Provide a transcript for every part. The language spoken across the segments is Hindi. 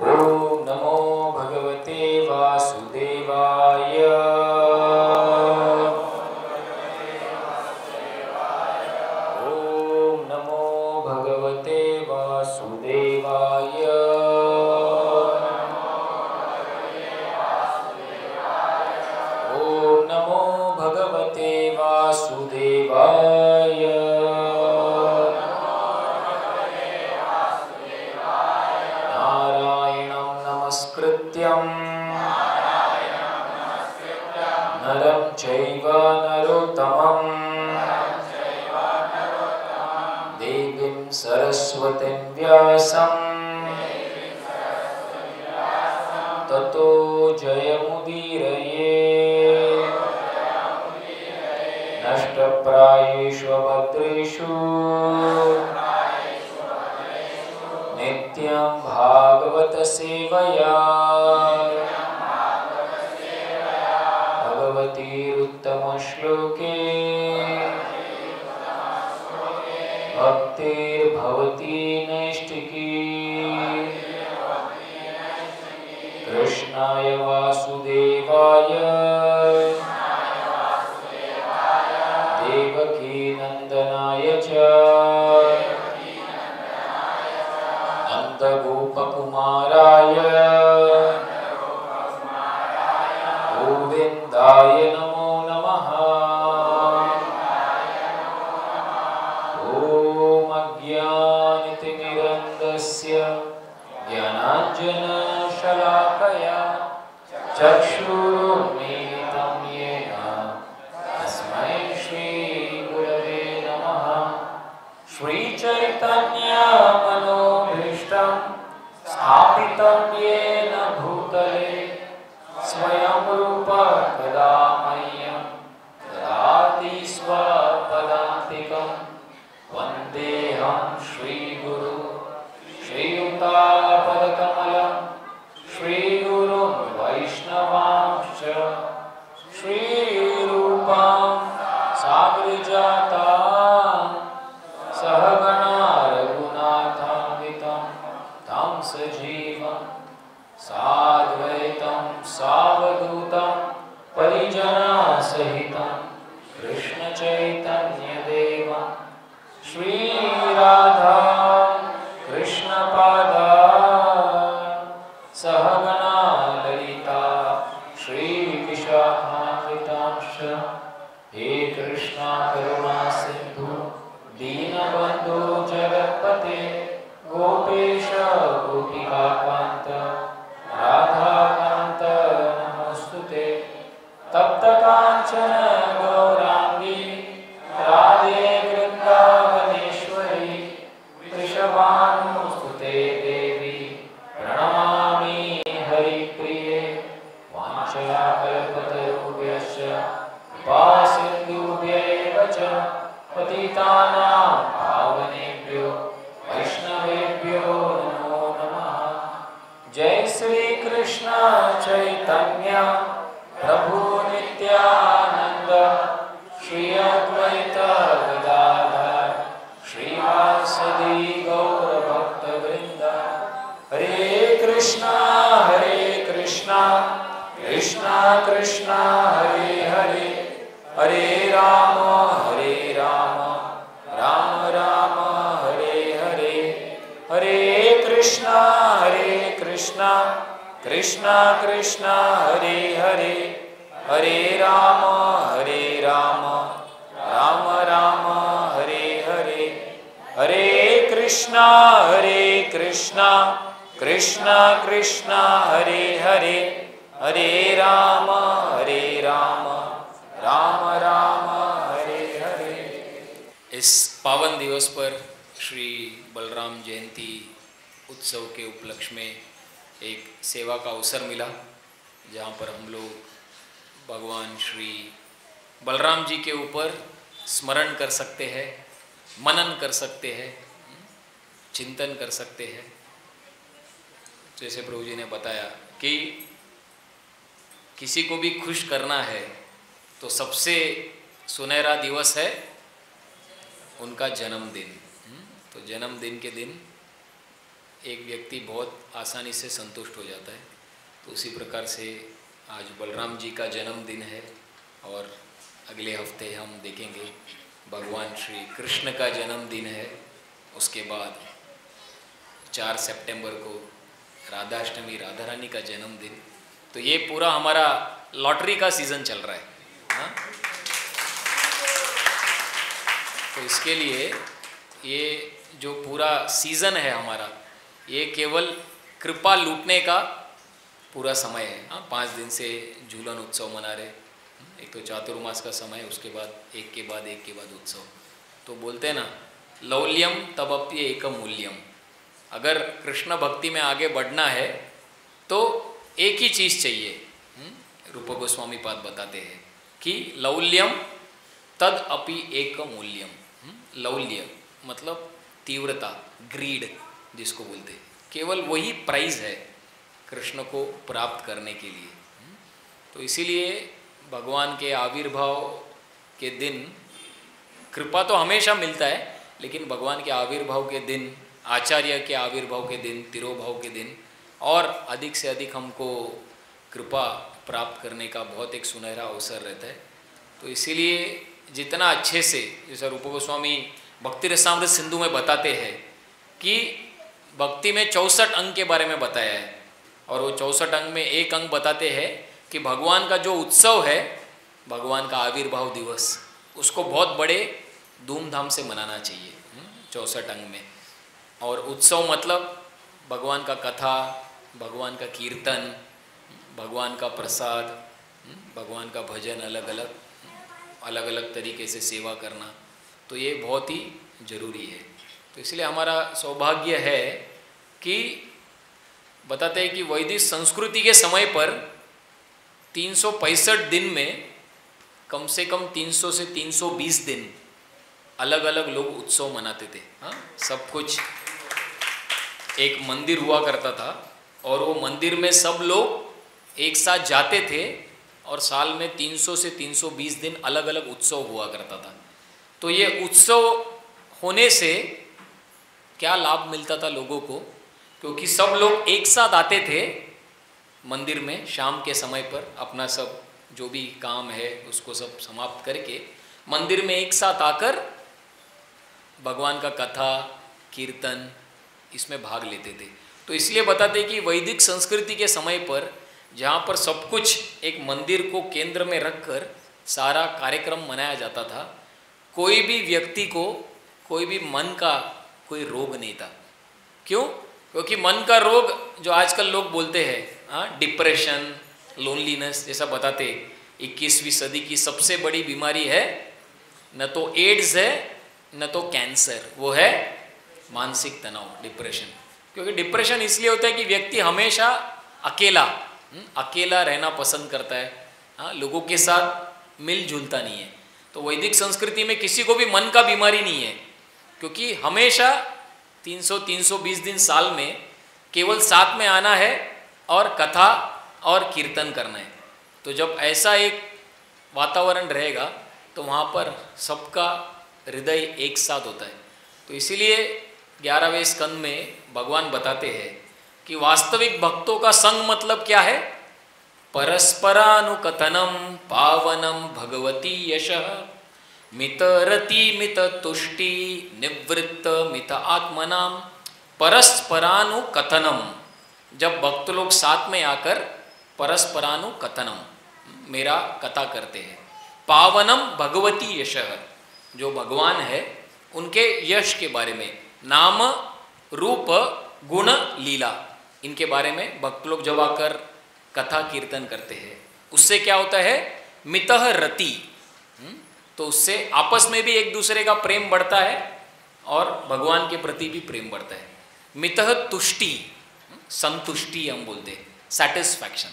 ओम नमो भगवते वासुदेवाय। ओम नमो भगवते वासुदेवाय। ओम नमो भगवते वासुदेवाय। नारायणं नमस्कृत्यं नरं चैव नरोत्तमं देवीं सरस्वतीं व्यासं ततो जयमुदीरये। नष्टप्रायेषु भद्रेषु नित्यं भागवत सेवया भगवतीरुत्तमश्लोके भक्तिर्भवती नैष्ठिकी। कृष्णाय वासुदेवाय देवकीनन्दनाय च नन्दगोपकुमाराय गोविन्दाय नमो नमः। ॐ अज्ञानतिमिरन्दस्य ज्ञानाञ्जनशलाकया चक्षुरुन्मीलितं येन तस्मै श्रीगुरवे नमः। श्रीचैतन्यमनोभीष्टं स्थापितं येन भूतले स्वयं रूप कदा मह्यं ददाति स्वपदान्तिकं। वन्देऽहं श्रीगुरु श्रीयुतापदकमलं श्रीगुरुं वैष्णवांश्च श्रीरूपां साग्रजातां सहगणा रघुनाथान्वितं तं सजीवं साद्वैतं सावधूतं परिजनसहितं कृष्णचैतन्यदेवं श्रीराधा कृष्णपादान् सहगणा ललिता श्रीविशाखान्वितांश्च। हे कृष्णा करुणा सिन्धु दीनबन्धो जगत्पते गोपेश गोपिकान्त राधाकान्त नमोस्तुते। तप्तकाञ्चन गौराङ्गी राधे वृन्दावनेश्वरी वृषभानुसुते देवी प्रणमामि हरिप्रिये। वाञ्छाकल्पतरुभ्यश्च कृपासिन्धुभ्यैव च पतितानां पावनेभ्यो वैष्णवेभ्यो नमो नमः। जय श्री कृष्ण चैतन्य प्रभु नित्यानंद श्री अद्वैत गदाधर श्रीवासदि गौरभक्तवृंद। हरे कृष्णा कृष्णा कृष्णा हरे हरे, हरे राम राम राम हरे हरे। हरे कृष्णा कृष्णा कृष्णा हरे हरे, हरे राम राम राम हरे हरे। हरे कृष्णा कृष्णा कृष्णा हरे हरे, हरे राम राम राम हरे हरे। इस पावन दिवस पर श्री बलराम जयंती उत्सव के उपलक्ष्य में एक सेवा का अवसर मिला, जहाँ पर हम लोग भगवान श्री बलराम जी के ऊपर स्मरण कर सकते हैं, मनन कर सकते हैं, चिंतन कर सकते हैं। जैसे प्रभु जी ने बताया कि किसी को भी खुश करना है तो सबसे सुनहरा दिवस है उनका जन्मदिन। तो जन्मदिन के दिन एक व्यक्ति बहुत आसानी से संतुष्ट हो जाता है। तो उसी प्रकार से आज बलराम जी का जन्मदिन है और अगले हफ्ते हम देखेंगे भगवान श्री कृष्ण का जन्मदिन है। उसके बाद 4 सितंबर को राधाष्टमी, राधा रानी का जन्मदिन। तो ये पूरा हमारा लॉटरी का सीज़न चल रहा है। हाँ, तो इसके लिए ये जो पूरा सीज़न है हमारा, ये केवल कृपा लूटने का पूरा समय है। हाँ, 5 दिन से झूलन उत्सव मना रहे। एक तो चातुर्मास का समय, उसके बाद एक के बाद उत्सव। तो बोलते हैं ना, लौल्यम तबप्य एकम मूल्यम। अगर कृष्ण भक्ति में आगे बढ़ना है तो एक ही चीज़ चाहिए। रूप गोस्वामी पाद बताते हैं कि लौल्यम तद अपि एक मूल्यम। लौल्य मतलब तीव्रता, ग्रीड जिसको बोलते हैं, केवल वही प्राइज है कृष्ण को प्राप्त करने के लिए। तो इसीलिए भगवान के आविर्भाव के दिन, कृपा तो हमेशा मिलता है, लेकिन भगवान के आविर्भाव के दिन, आचार्य के आविर्भाव के दिन, तिरोभाव के दिन और अधिक से अधिक हमको कृपा प्राप्त करने का बहुत एक सुनहरा अवसर रहता है। तो इसीलिए जितना अच्छे से, जैसा रूप गोस्वामी भक्ति रसामृत सिंधु में बताते हैं कि भक्ति में 64 अंग के बारे में बताया है, और वो 64 अंग में एक अंग बताते हैं कि भगवान का जो उत्सव है, भगवान का आविर्भाव दिवस, उसको बहुत बड़े धूमधाम से मनाना चाहिए 64 अंग में। और उत्सव मतलब भगवान का कथा, भगवान का कीर्तन, भगवान का प्रसाद, भगवान का भजन, अलग अलग तरीके से सेवा करना, तो ये बहुत ही जरूरी है। तो इसलिए हमारा सौभाग्य है कि बताते हैं कि वैदिक संस्कृति के समय पर 365 दिन में कम से कम 300 से 320 दिन अलग अलग लोग उत्सव मनाते थे। हाँ, सब कुछ एक मंदिर हुआ करता था और वो मंदिर में सब लोग एक साथ जाते थे और साल में 300 से 320 दिन अलग अलग उत्सव हुआ करता था। तो ये उत्सव होने से क्या लाभ मिलता था लोगों को, क्योंकि सब लोग एक साथ आते थे मंदिर में शाम के समय पर, अपना सब जो भी काम है उसको सब समाप्त करके मंदिर में एक साथ आकर भगवान का कथा, कीर्तन, इसमें भाग लेते थे। तो इसलिए बताते कि वैदिक संस्कृति के समय पर, जहाँ पर सब कुछ एक मंदिर को केंद्र में रखकर सारा कार्यक्रम मनाया जाता था, कोई भी व्यक्ति को कोई भी मन का कोई रोग नहीं था। क्यों? क्योंकि मन का रोग जो आजकल लोग बोलते हैं, डिप्रेशन, लोनलीनेस, जैसा बताते 21वीं सदी की सबसे बड़ी बीमारी है न तो एड्स है न तो कैंसर, वो है मानसिक तनाव, डिप्रेशन। क्योंकि डिप्रेशन इसलिए होता है कि व्यक्ति हमेशा अकेला रहना पसंद करता है। हाँ, लोगों के साथ मिलजुलता नहीं है। तो वैदिक संस्कृति में किसी को भी मन का बीमारी नहीं है, क्योंकि हमेशा 300-320 दिन साल में केवल साथ में आना है और कथा और कीर्तन करना है। तो जब ऐसा एक वातावरण रहेगा तो वहाँ पर सबका हृदय एक साथ होता है। तो इसीलिए 11वें स्कंद में भगवान बताते हैं कि वास्तविक भक्तों का संग मतलब क्या है? परस्परानुकथनम पावनम भगवती यशः मितरति मित तुष्टि निवृत्त मित आत्मनाम। परस्परानुकथनम, जब भक्त लोग साथ में आकर परस्परानुकथनम, मेरा कथा करते हैं। पावनम भगवती यशः, जो भगवान है उनके यश के बारे में, नाम रूप गुण लीला, इनके बारे में भक्त लोग जब आकर कथा कीर्तन करते हैं, उससे क्या होता है? मितः रति, तो उससे आपस में भी एक दूसरे का प्रेम बढ़ता है और भगवान के प्रति भी प्रेम बढ़ता है। मितः तुष्टि, संतुष्टि हम बोलते हैं, सेटिस्फैक्शन,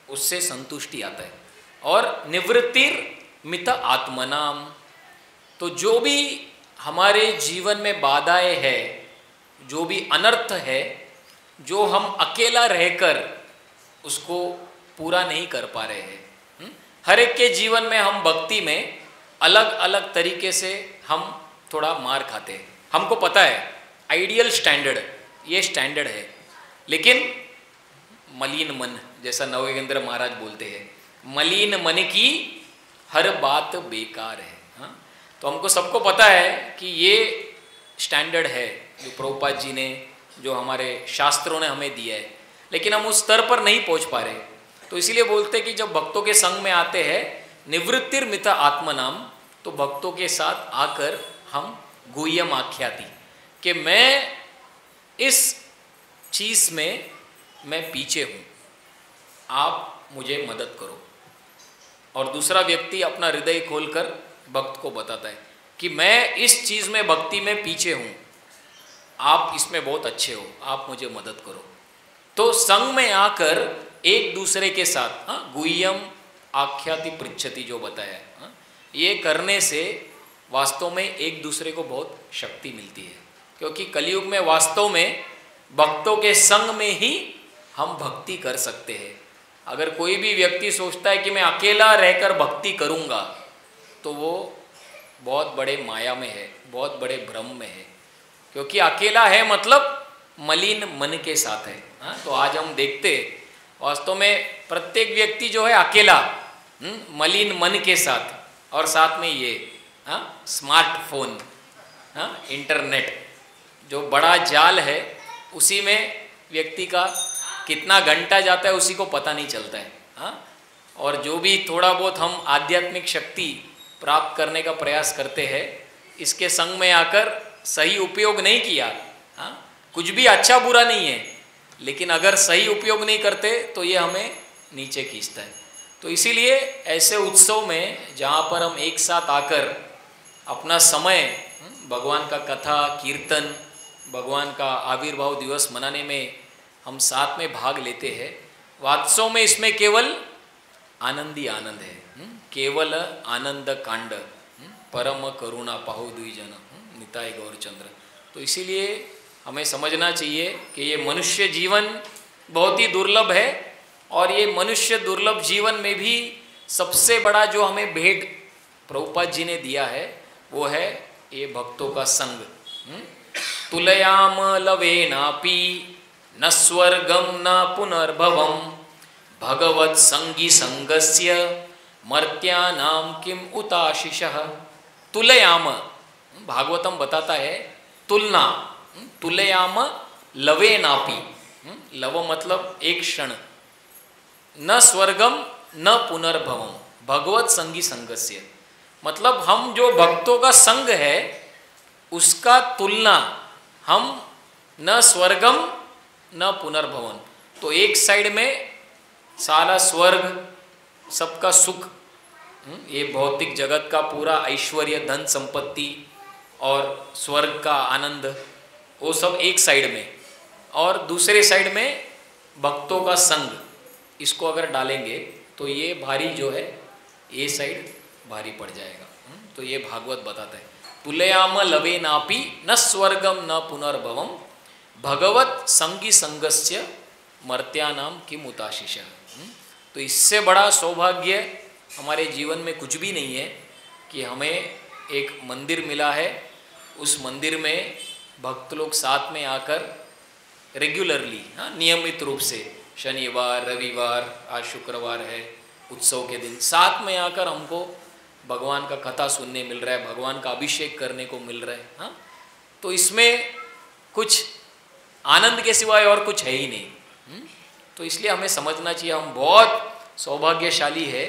उससे संतुष्टि आता है। और निवृत्तिर मित आत्मनाम, तो जो भी हमारे जीवन में बाधाएं है, जो भी अनर्थ है, जो हम अकेला रहकर उसको पूरा नहीं कर पा रहे हैं। हर एक के जीवन में हम भक्ति में अलग अलग तरीके से हम थोड़ा मार खाते हैं। हमको पता है आइडियल स्टैंडर्ड, ये स्टैंडर्ड है। लेकिन मलिन मन, जैसा नवयोगेंद्र महाराज बोलते हैं, मलिन मन की हर बात बेकार है। हाँ, तो हमको सबको पता है कि ये स्टैंडर्ड है जो प्रभुपाद जी ने, जो हमारे शास्त्रों ने हमें दिया है, लेकिन हम उस स्तर पर नहीं पहुंच पा रहे। तो इसीलिए बोलते कि जब भक्तों के संग में आते हैं निवृत्तिर्मित आत्मनाम, तो भक्तों के साथ आकर हम गुह्यम आख्याति, कि मैं इस चीज़ में मैं पीछे हूँ, आप मुझे मदद करो। और दूसरा व्यक्ति अपना हृदय खोलकर भक्त को बताता है कि मैं इस चीज़ में, भक्ति में पीछे हूँ, आप इसमें बहुत अच्छे हो, आप मुझे मदद करो। तो संग में आकर एक दूसरे के साथ, हाँ, गुह्यम आख्याति पृच्छति जो बताया, हाँ, ये करने से वास्तव में एक दूसरे को बहुत शक्ति मिलती है। क्योंकि कलयुग में वास्तव में भक्तों के संग में ही हम भक्ति कर सकते हैं। अगर कोई भी व्यक्ति सोचता है कि मैं अकेला रहकर भक्ति करूँगा, तो वो बहुत बड़े माया में है, बहुत बड़े भ्रम में है। क्योंकि अकेला है मतलब मलिन मन के साथ है। हाँ, तो आज हम देखते वास्तव में प्रत्येक व्यक्ति जो है अकेला, मलिन मन के साथ, और साथ में ये स्मार्टफोन, इंटरनेट जो बड़ा जाल है, उसी में व्यक्ति का कितना घंटा जाता है उसी को पता नहीं चलता है। हाँ, और जो भी थोड़ा बहुत हम आध्यात्मिक शक्ति प्राप्त करने का प्रयास करते हैं, इसके संग में आकर सही उपयोग नहीं किया, हाँ, कुछ भी अच्छा बुरा नहीं है, लेकिन अगर सही उपयोग नहीं करते तो ये हमें नीचे खींचता है। तो इसीलिए ऐसे उत्सव में जहाँ पर हम एक साथ आकर अपना समय भगवान का कथा कीर्तन, भगवान का आविर्भाव दिवस मनाने में हम साथ में भाग लेते हैं, वास्तव में इसमें केवल आनंद ही आनंद है। केवल आनंद कांड, परम करुणा पाहु द्विजन, निताय गौरचंद्र। तो इसीलिए हमें समझना चाहिए कि ये मनुष्य जीवन बहुत ही दुर्लभ है, और ये मनुष्य दुर्लभ जीवन में भी सबसे बड़ा जो हमें भेंट प्रभुपाद जी ने दिया है वो है ये भक्तों का संग। तुलयाम लवेनापि न स्वर्गम न पुनर्भवम भगवत संगी संगस्य मर्त्यानाम किम उताशिषः। तुलयाम, भागवतम बताता है तुलना, तुलयाम लवेनापि, लव मतलब एक क्षण, न स्वर्गम न पुनर्भवम भगवत संगी संगस्य, मतलब हम जो भक्तों का संग है उसका तुलना हम न स्वर्गम न पुनर्भवन। तो एक साइड में सारा स्वर्ग, सबका सुख, ये भौतिक जगत का पूरा ऐश्वर्य, धन संपत्ति और स्वर्ग का आनंद, वो सब एक साइड में, और दूसरे साइड में भक्तों का संग, इसको अगर डालेंगे तो ये भारी जो है ये साइड भारी पड़ जाएगा। तो ये भागवत बताता है तुलयाम लवेनापि न स्वर्गम न पुनर्भवम भगवत संगी संगस्य मर्त्यानाम किम उताशिषः। तो इससे बड़ा सौभाग्य हमारे जीवन में कुछ भी नहीं है कि हमें एक मंदिर मिला है, उस मंदिर में भक्त लोग साथ में आकर रेगुलरली, नियमित रूप से शनिवार रविवार, आज शुक्रवार है, उत्सव के दिन साथ में आकर हमको भगवान का कथा सुनने मिल रहा है, भगवान का अभिषेक करने को मिल रहा है। हाँ, तो इसमें कुछ आनंद के सिवाय और कुछ है ही नहीं। तो इसलिए हमें समझना चाहिए हम बहुत सौभाग्यशाली है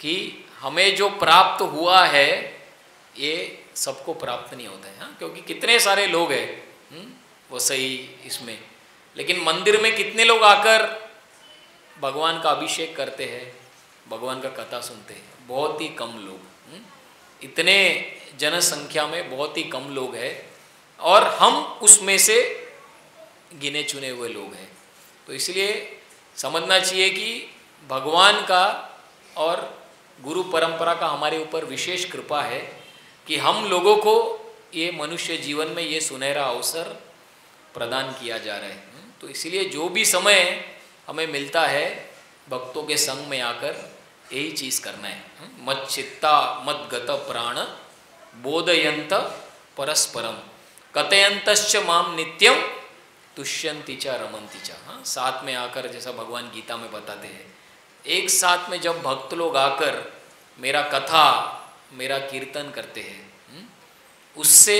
कि हमें जो प्राप्त हुआ है ये सबको प्राप्त नहीं होता है। हाँ, क्योंकि कितने सारे लोग हैं वो सही इसमें, लेकिन मंदिर में कितने लोग आकर भगवान का अभिषेक करते हैं, भगवान का कथा सुनते हैं? बहुत ही कम लोग। इतने जनसंख्या में बहुत ही कम लोग हैं, और हम उसमें से गिने चुने हुए लोग हैं। तो इसलिए समझना चाहिए कि भगवान का और गुरु परंपरा का हमारे ऊपर विशेष कृपा है कि हम लोगों को ये मनुष्य जीवन में ये सुनहरा अवसर प्रदान किया जा रहा है। तो इसलिए जो भी समय हमें मिलता है भक्तों के संग में आकर यही चीज़ करना है। मत चित्ता मत गत प्राण बोधयंत परस्परम कथयंतश्च माम नित्यम तुष्यंतीचा रमंतीचा, हाँ, साथ में आकर, जैसा भगवान गीता में बताते हैं, एक साथ में जब भक्त लोग आकर मेरा कथा, मेरा कीर्तन करते हैं, उससे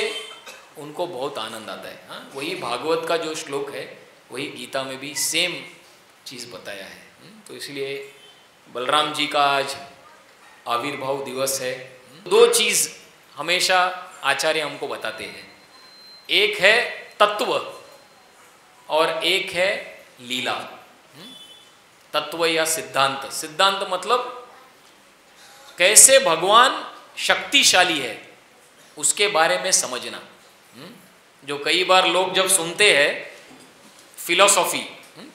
उनको बहुत आनंद आता है। हाँ, वही भागवत का जो श्लोक है वही गीता में भी सेम चीज़ बताया है। तो इसलिए बलराम जी का आज आविर्भाव दिवस है। दो चीज़ हमेशा आचार्य हमको बताते हैं, एक है तत्व और एक है लीला। तत्व या सिद्धांत, सिद्धांत मतलब कैसे भगवान शक्तिशाली है उसके बारे में समझना। जो कई बार लोग जब सुनते हैं फिलॉसफी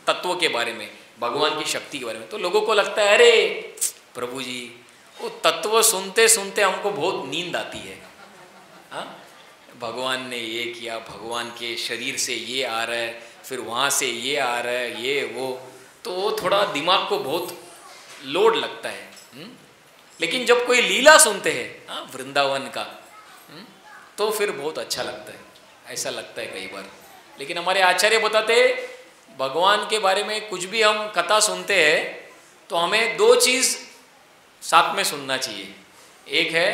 तत्व के बारे में, भगवान की शक्ति के बारे में, तो लोगों को लगता है अरे प्रभु जी, वो तत्व सुनते सुनते हमको बहुत नींद आती है। हाँ, भगवान ने ये किया, भगवान के शरीर से ये आ रहा है, फिर वहाँ से ये आ रहा है, ये वो, तो वो थोड़ा दिमाग को बहुत लोड लगता है। लेकिन जब कोई लीला सुनते हैं, हाँ, वृंदावन का, तो फिर बहुत अच्छा लगता है, ऐसा लगता है कई बार। लेकिन हमारे आचार्य बताते हैं भगवान के बारे में कुछ भी हम कथा सुनते हैं तो हमें दो चीज़ साथ में सुनना चाहिए। एक है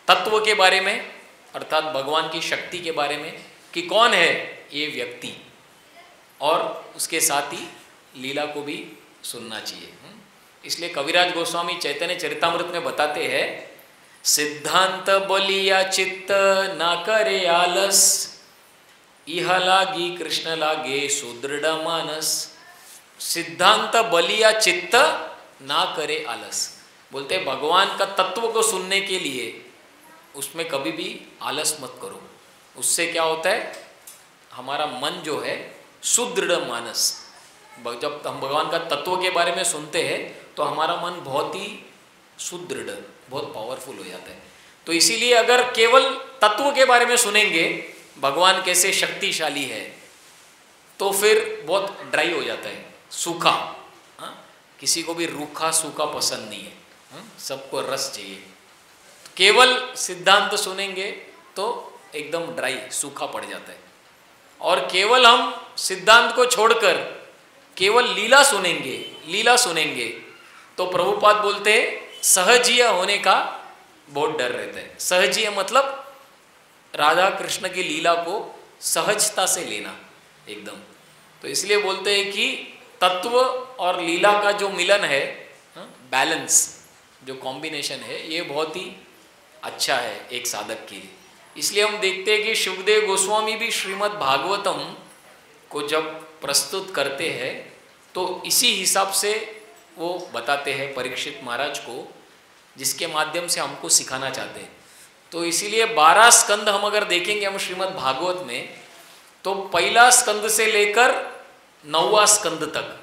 तत्व के बारे में, अर्थात भगवान की शक्ति के बारे में कि कौन है ये व्यक्ति, और उसके साथ ही लीला को भी सुनना चाहिए। इसलिए कविराज गोस्वामी चैतन्य चरितामृत में बताते हैं, सिद्धांत बलिया चित्त ना करे आलस, इह लागी कृष्ण लागे सुदृढ़ मानस। सिद्धांत बलिया चित्त ना करे आलस, बोलते भगवान का तत्व को सुनने के लिए उसमें कभी भी आलस मत करो। उससे क्या होता है, हमारा मन जो है सुदृढ़ मानस, जब हम भगवान का तत्व के बारे में सुनते हैं तो हमारा मन बहुत ही सुदृढ़, बहुत पावरफुल हो जाता है। तो इसीलिए अगर केवल तत्व के बारे में सुनेंगे, भगवान कैसे शक्तिशाली है, तो फिर बहुत ड्राई हो जाता है, सूखा। हाँ, किसी को भी रूखा सूखा पसंद नहीं है, सबको रस चाहिए। तो केवल सिद्धांत सुनेंगे तो एकदम ड्राई, सूखा पड़ जाता है। और केवल हम सिद्धांत को छोड़कर केवल लीला सुनेंगे तो प्रभुपाद बोलते हैं सहजीय होने का बहुत डर रहता है। सहजीय मतलब राधा कृष्ण की लीला को सहजता से लेना एकदम। तो इसलिए बोलते हैं कि तत्व और लीला का जो मिलन है, बैलेंस, जो कॉम्बिनेशन है, ये बहुत ही अच्छा है एक साधक के लिए। इसलिए हम देखते हैं कि शुकदेव गोस्वामी भी श्रीमद् भागवतम को जब प्रस्तुत करते हैं तो इसी हिसाब से वो बताते हैं परीक्षित महाराज को, जिसके माध्यम से हमको सिखाना चाहते हैं। तो इसीलिए 12 स्कंद हम अगर देखेंगे हम श्रीमद् भागवत में, तो पहला स्कंद से लेकर 9वां स्कंद तक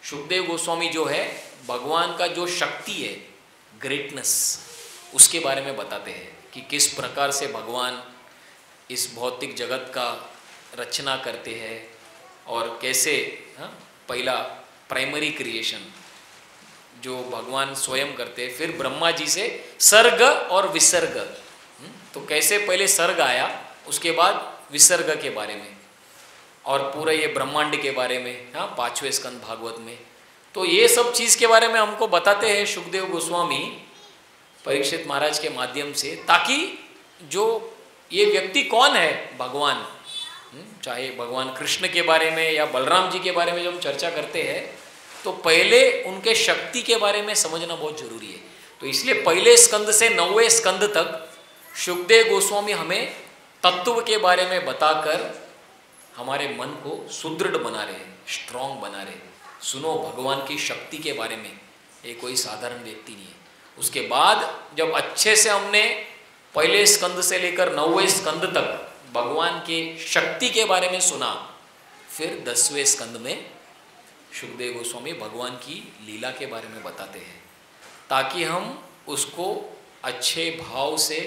शुकदेव गोस्वामी जो है भगवान का जो शक्ति है, ग्रेटनेस, उसके बारे में बताते हैं कि किस प्रकार से भगवान इस भौतिक जगत का रचना करते हैं और कैसे पहला प्राइमरी क्रिएशन जो भगवान स्वयं करते, फिर ब्रह्मा जी से सर्ग और विसर्ग, तो कैसे पहले सर्ग आया, उसके बाद विसर्ग के बारे में, और पूरा ये ब्रह्मांड के बारे में, 5वें स्कंद भागवत में। तो ये सब चीज़ के बारे में हमको बताते हैं शुकदेव गोस्वामी परीक्षित महाराज के माध्यम से, ताकि जो ये व्यक्ति कौन है भगवान, चाहे भगवान कृष्ण के बारे में या बलराम जी के बारे में जब हम चर्चा करते हैं तो पहले उनके शक्ति के बारे में समझना बहुत जरूरी है। तो इसलिए पहले स्कंद से 9वें स्कंद तक शुकदेव गोस्वामी हमें तत्व के बारे में बताकर हमारे मन को सुदृढ़ बना रहे, स्ट्रांग बना रहे। सुनो भगवान की शक्ति के बारे में, ये कोई साधारण व्यक्ति नहीं है। उसके बाद जब अच्छे से हमने पहले स्कंद से लेकर 9वें स्कंद तक भगवान के शक्ति के बारे में सुना, फिर 10वें स्कंद में शुकदेव गोस्वामी भगवान की लीला के बारे में बताते हैं, ताकि हम उसको अच्छे भाव से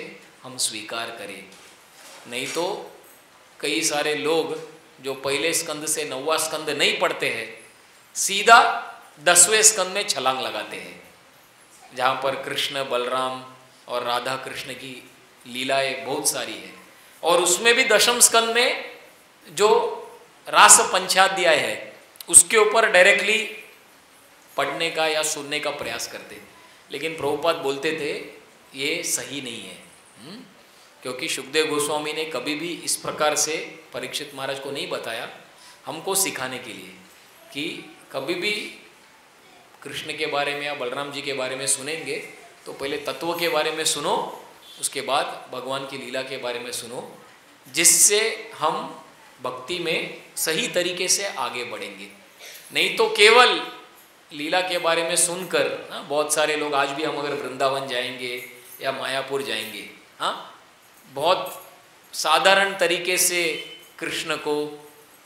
हम स्वीकार करें। नहीं तो कई सारे लोग जो पहले स्कंद से 9वां स्कंद नहीं पढ़ते हैं, सीधा 10वें स्कंद में छलांग लगाते हैं, जहाँ पर कृष्ण बलराम और राधा कृष्ण की लीलाएं बहुत सारी है। और उसमें भी 10वें स्कंद में जो रास पंचाध्याय है उसके ऊपर डायरेक्टली पढ़ने का या सुनने का प्रयास करते, लेकिन प्रभुपाद बोलते थे ये सही नहीं है। क्योंकि सुखदेव गोस्वामी ने कभी भी इस प्रकार से परीक्षित महाराज को नहीं बताया, हमको सिखाने के लिए कि कभी भी कृष्ण के बारे में या बलराम जी के बारे में सुनेंगे तो पहले तत्व के बारे में सुनो, उसके बाद भगवान की लीला के बारे में सुनो, जिससे हम भक्ति में सही तरीके से आगे बढ़ेंगे। नहीं तो केवल लीला के बारे में सुनकर, बहुत सारे लोग आज भी हम अगर वृंदावन जाएंगे या मायापुर जाएंगे, बहुत साधारण तरीके से कृष्ण को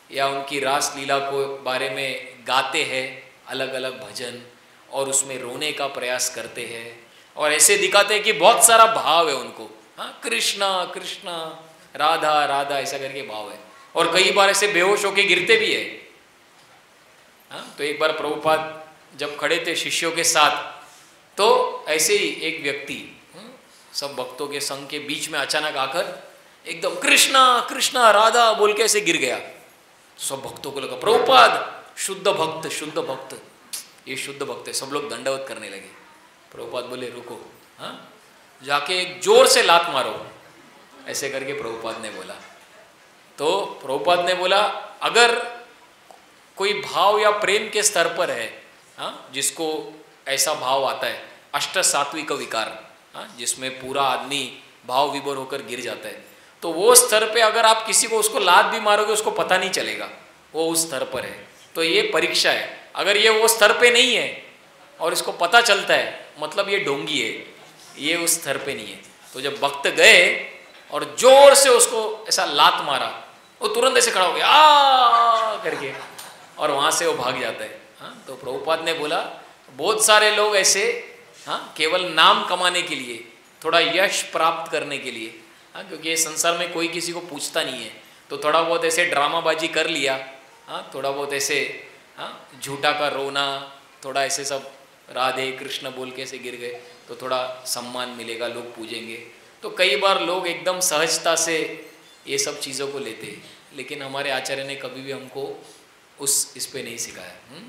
या उनकी रास लीला को बारे में गाते हैं, अलग अलग भजन, और उसमें रोने का प्रयास करते हैं और ऐसे दिखाते हैं कि बहुत सारा भाव है उनको, कृष्णा कृष्णा राधा राधा ऐसा करके भाव है, और कई बार ऐसे बेहोश होके गिरते भी है। तो एक बार प्रभुपाद जब खड़े थे शिष्यों के साथ, तो ऐसे ही एक व्यक्ति सब भक्तों के संग के बीच में अचानक आकर एकदम कृष्णा कृष्णा राधा बोल के ऐसे गिर गया। सब भक्तों को लगा प्रभुपाद शुद्ध भक्त, शुद्ध भक्त, ये शुद्ध भक्त है। सब लोग दंडवत करने लगे। प्रभुपाद बोले रुको, जाके एक जोर से लात मारो, ऐसे करके प्रभुपाद ने बोला। तो प्रभुपाद ने बोला अगर कोई भाव या प्रेम के स्तर पर है, जिसको ऐसा भाव आता है अष्ट सात्विक विकार, जिसमें पूरा आदमी भाव विभोर होकर गिर जाता है, तो वो स्तर पे अगर आप किसी को उसको लात भी मारोगे उसको पता नहीं चलेगा, वो उस स्तर पर है। तो ये परीक्षा है, अगर ये वो स्तर पे नहीं है और इसको पता चलता है मतलब ये ढोंगी है, ये उस स्तर पे नहीं है। तो जब भक्त गए और जोर से उसको ऐसा लात मारा, वो तुरंत ऐसे खड़ा हो गया आ करके, और वहाँ से वो भाग जाता है। तो प्रभुपाद ने बोला बहुत सारे लोग ऐसे केवल नाम कमाने के लिए, थोड़ा यश प्राप्त करने के लिए, क्योंकि ये संसार में कोई किसी को पूछता नहीं है, तो थोड़ा बहुत ऐसे ड्रामाबाजी कर लिया, थोड़ा बहुत ऐसे झूठा का रोना, थोड़ा ऐसे सब राधे कृष्ण बोल के ऐसे गिर गए तो थोड़ा सम्मान मिलेगा, लोग पूजेंगे। तो कई बार लोग एकदम सहजता से ये सब चीज़ों को लेते हैं, लेकिन हमारे आचार्य ने कभी भी हमको इस पे नहीं सिखाया।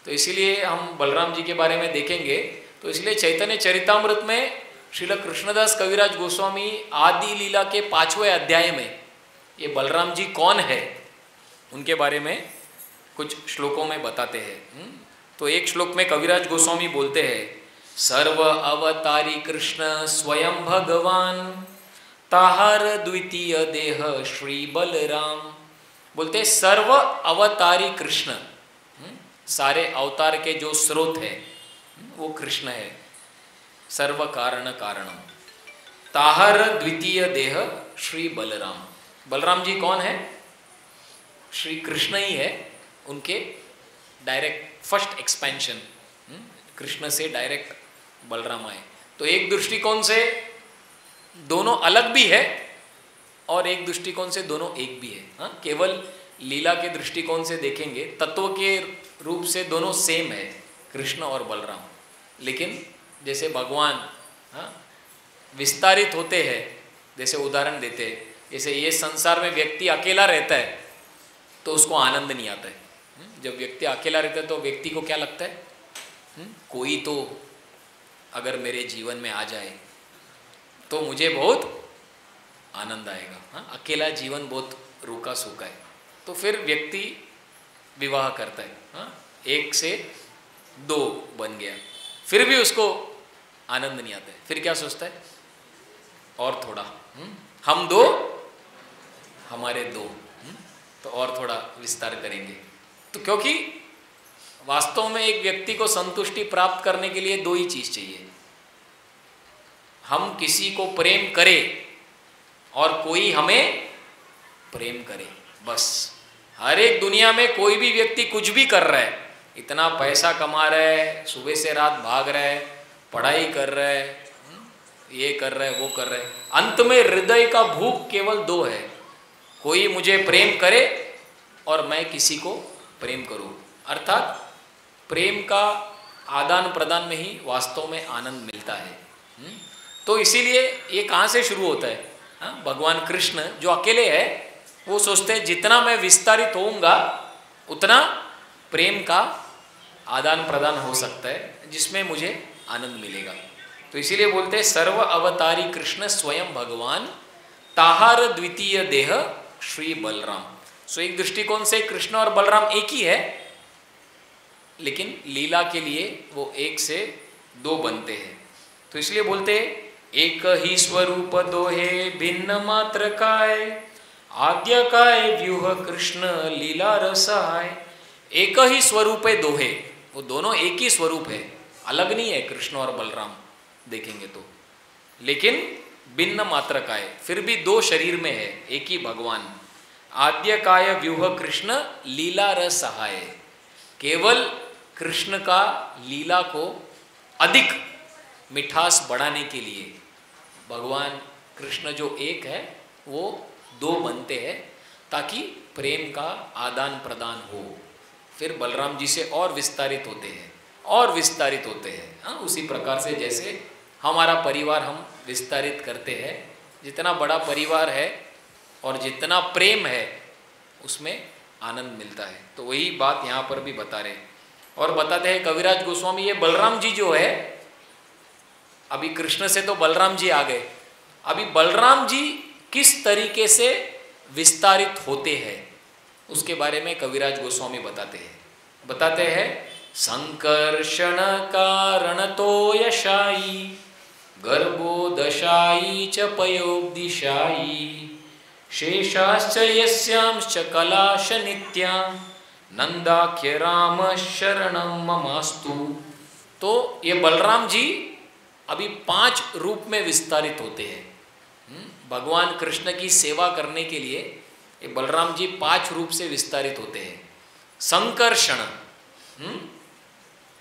तो इसीलिए हम बलराम जी के बारे में देखेंगे, तो इसलिए चैतन्य चरितामृत में श्रील कृष्णदास कविराज गोस्वामी आदि लीला के 5वें अध्याय में ये बलराम जी कौन है उनके बारे में कुछ श्लोकों में बताते हैं। तो एक श्लोक में कविराज गोस्वामी बोलते हैं, सर्व अवतारी कृष्ण स्वयं भगवान, ताहर द्वितीय देह श्री बलराम। बोलते सर्व अवतारी कृष्ण, सारे अवतार के जो स्रोत है वो कृष्ण है, सर्व कारण कारणम, ताहर द्वितीय देह श्री बलराम। बलराम जी कौन है? श्री कृष्ण ही है, उनके डायरेक्ट फर्स्ट एक्सपेंशन, कृष्ण से डायरेक्ट बलराम आए। तो एक दृष्टिकोण से दोनों अलग भी है और एक दृष्टिकोण से दोनों एक भी है। केवल लीला के दृष्टिकोण से देखेंगे, तत्व के रूप से दोनों सेम है, कृष्ण और बलराम। लेकिन जैसे भगवान विस्तारित होते हैं, जैसे उदाहरण देते हैं, जैसे ये संसार में व्यक्ति अकेला रहता है तो उसको आनंद नहीं आता है। जब व्यक्ति अकेला रहता है तो व्यक्ति को क्या लगता है, कोई तो अगर मेरे जीवन में आ जाए तो मुझे बहुत आनंद आएगा। अकेला जीवन बहुत रूखा सूखा है। तो फिर व्यक्ति विवाह करता है, 1 से 2 बन गया, फिर भी उसको आनंद नहीं आता है। फिर क्या सोचता है, और थोड़ा, हम 2 हमारे 2, तो और थोड़ा विस्तार करेंगे। तो क्योंकि वास्तव में एक व्यक्ति को संतुष्टि प्राप्त करने के लिए 2 ही चीज चाहिए, हम किसी को प्रेम करें और कोई हमें प्रेम करे, बस। हर एक दुनिया में कोई भी व्यक्ति कुछ भी कर रहा है, इतना पैसा कमा रहा है, सुबह से रात भाग रहा है, पढ़ाई कर रहा है, ये कर रहा है, वो कर रहा है, अंत में हृदय का भूख केवल 2 है, कोई मुझे प्रेम करे और मैं किसी को प्रेम करूं। अर्थात प्रेम का आदान प्रदान में ही वास्तव में आनंद मिलता है। तो इसीलिए ये कहाँ से शुरू होता है? भगवान कृष्ण जो अकेले है वो सोचते हैं जितना मैं विस्तारित होऊंगा उतना प्रेम का आदान प्रदान हो सकता है, जिसमें मुझे आनंद मिलेगा। तो इसीलिए बोलते हैं सर्व अवतारी कृष्ण स्वयं भगवान, ताहार द्वितीय देह श्री बलराम। सो एक दृष्टिकोण से कृष्ण और बलराम एक ही है, लेकिन लीला के लिए वो एक से दो बनते हैं। तो इसलिए बोलते एक ही स्वरूप दोहे भिन्न मात्र काय, आद्य काय व्यूह कृष्ण लीला रसाय। एक ही स्वरूप है दोहे, वो दोनों एक ही स्वरूप है, अलग नहीं है कृष्ण और बलराम देखेंगे तो, लेकिन भिन्न मात्र काय, फिर भी दो शरीर में है, एक ही भगवान। आद्य काय व्यूह कृष्ण लीला रस सहाय, केवल कृष्ण का लीला को अधिक मिठास बढ़ाने के लिए भगवान कृष्ण जो एक है वो दो बनते हैं, ताकि प्रेम का आदान प्रदान हो। फिर बलराम जी से और विस्तारित होते हैं और विस्तारित होते हैं। हाँ, उसी प्रकार से जैसे हमारा परिवार हम विस्तारित करते हैं, जितना बड़ा परिवार है और जितना प्रेम है उसमें आनंद मिलता है। तो वही बात यहाँ पर भी बता रहे, और बताते हैं कविराज गोस्वामी, ये बलराम जी जो है, अभी कृष्ण से तो बलराम जी आ गए, अभी बलराम जी किस तरीके से विस्तारित होते हैं उसके बारे में कविराज गोस्वामी बताते हैं संकर्षण कारण तो यशाई, गर्भो दशाई च पयोब्दिशाई, शेषाश्च यस्यांश्च कलाश नित्या, नंदाख्य राम शरणं ममास्तु। तो ये बलराम जी अभी 5 रूप में विस्तारित होते हैं। भगवान कृष्ण की सेवा करने के लिए ये बलराम जी 5 रूप से विस्तारित होते हैं। संकर्षण,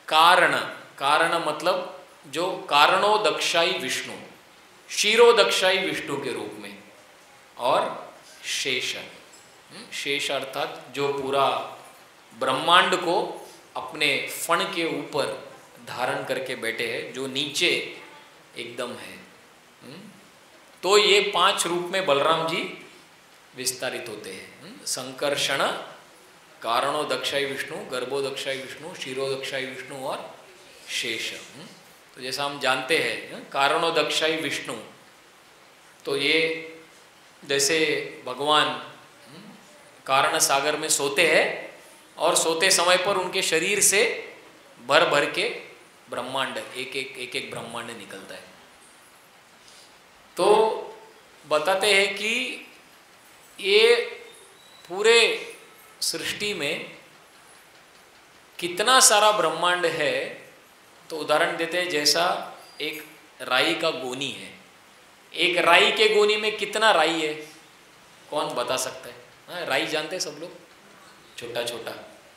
कारण, कारण मतलब जो कारणोदक्षाई विष्णु, क्षीरोदक्षाई विष्णु के रूप में, और शेष, शेष अर्थात जो पूरा ब्रह्मांड को अपने फण के ऊपर धारण करके बैठे हैं, जो नीचे एकदम है। तो ये 5 रूप में बलराम जी विस्तारित होते हैं। संकर्षण, कारणोदक्षाई विष्णु, गर्भोदक्षाई विष्णु, क्षीरोदक्षाई विष्णु और शेष। तो जैसा हम जानते हैं कारणोदक्षाई विष्णु, तो ये जैसे भगवान कारण सागर में सोते हैं और सोते समय पर उनके शरीर से भर भर के ब्रह्मांड, एक एक ब्रह्मांड निकलता है। तो बताते हैं कि ये पूरे सृष्टि में कितना सारा ब्रह्मांड है। तो उदाहरण देते हैं, जैसा एक राई का गोनी है, एक राई के गोनी में कितना राई है, कौन बता सकता है? हाँ, राई जानते हैं सब लोग, छोटा छोटा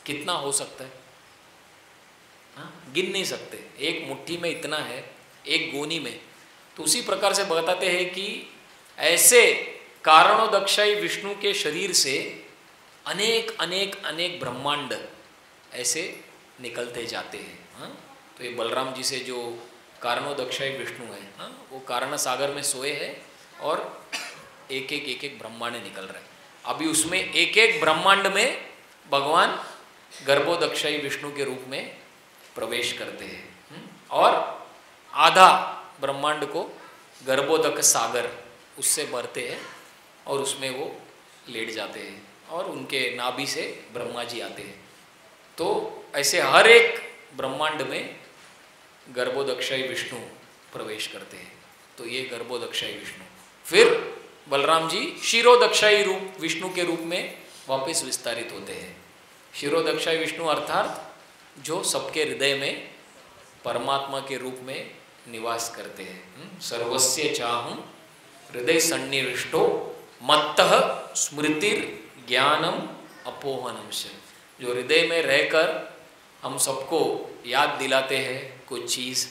कितना हो सकता है? हाँ, गिन नहीं सकते, एक मुट्ठी में इतना है, एक गोनी में। तो उसी प्रकार से बताते हैं कि ऐसे कारणोदक्षाई विष्णु के शरीर से अनेक अनेक अनेक ब्रह्मांड ऐसे निकलते जाते हैं। हाँ, तो ये बलराम जी से जो कारणोदक्षाई विष्णु है, हाँ, वो कारण सागर में सोए हैं और एक एक ब्रह्मांड निकल रहे हैं। अभी उसमें एक एक ब्रह्मांड में भगवान गर्भोदक्षाई विष्णु के रूप में प्रवेश करते हैं, और आधा ब्रह्मांड को गर्भोदक सागर उससे भरते हैं और उसमें वो लेट जाते हैं, और उनके नाभि से ब्रह्मा जी आते हैं। तो ऐसे हर एक ब्रह्मांड में गर्भोदक्षाई विष्णु प्रवेश करते हैं। तो ये गर्भोदक्षाई विष्णु, फिर बलराम जी क्षीरोदक्षाई रूप विष्णु के रूप में वापस विस्तारित होते हैं। क्षीरोदक्षाई विष्णु अर्थात जो सबके हृदय में परमात्मा के रूप में निवास करते हैं। सर्वस्य चाहूं हृदय सन्निविष्टो मत्तः स्मृतिर ज्ञानम अपोहनम से, जो हृदय में रहकर हम सबको याद दिलाते हैं कुछ चीज़,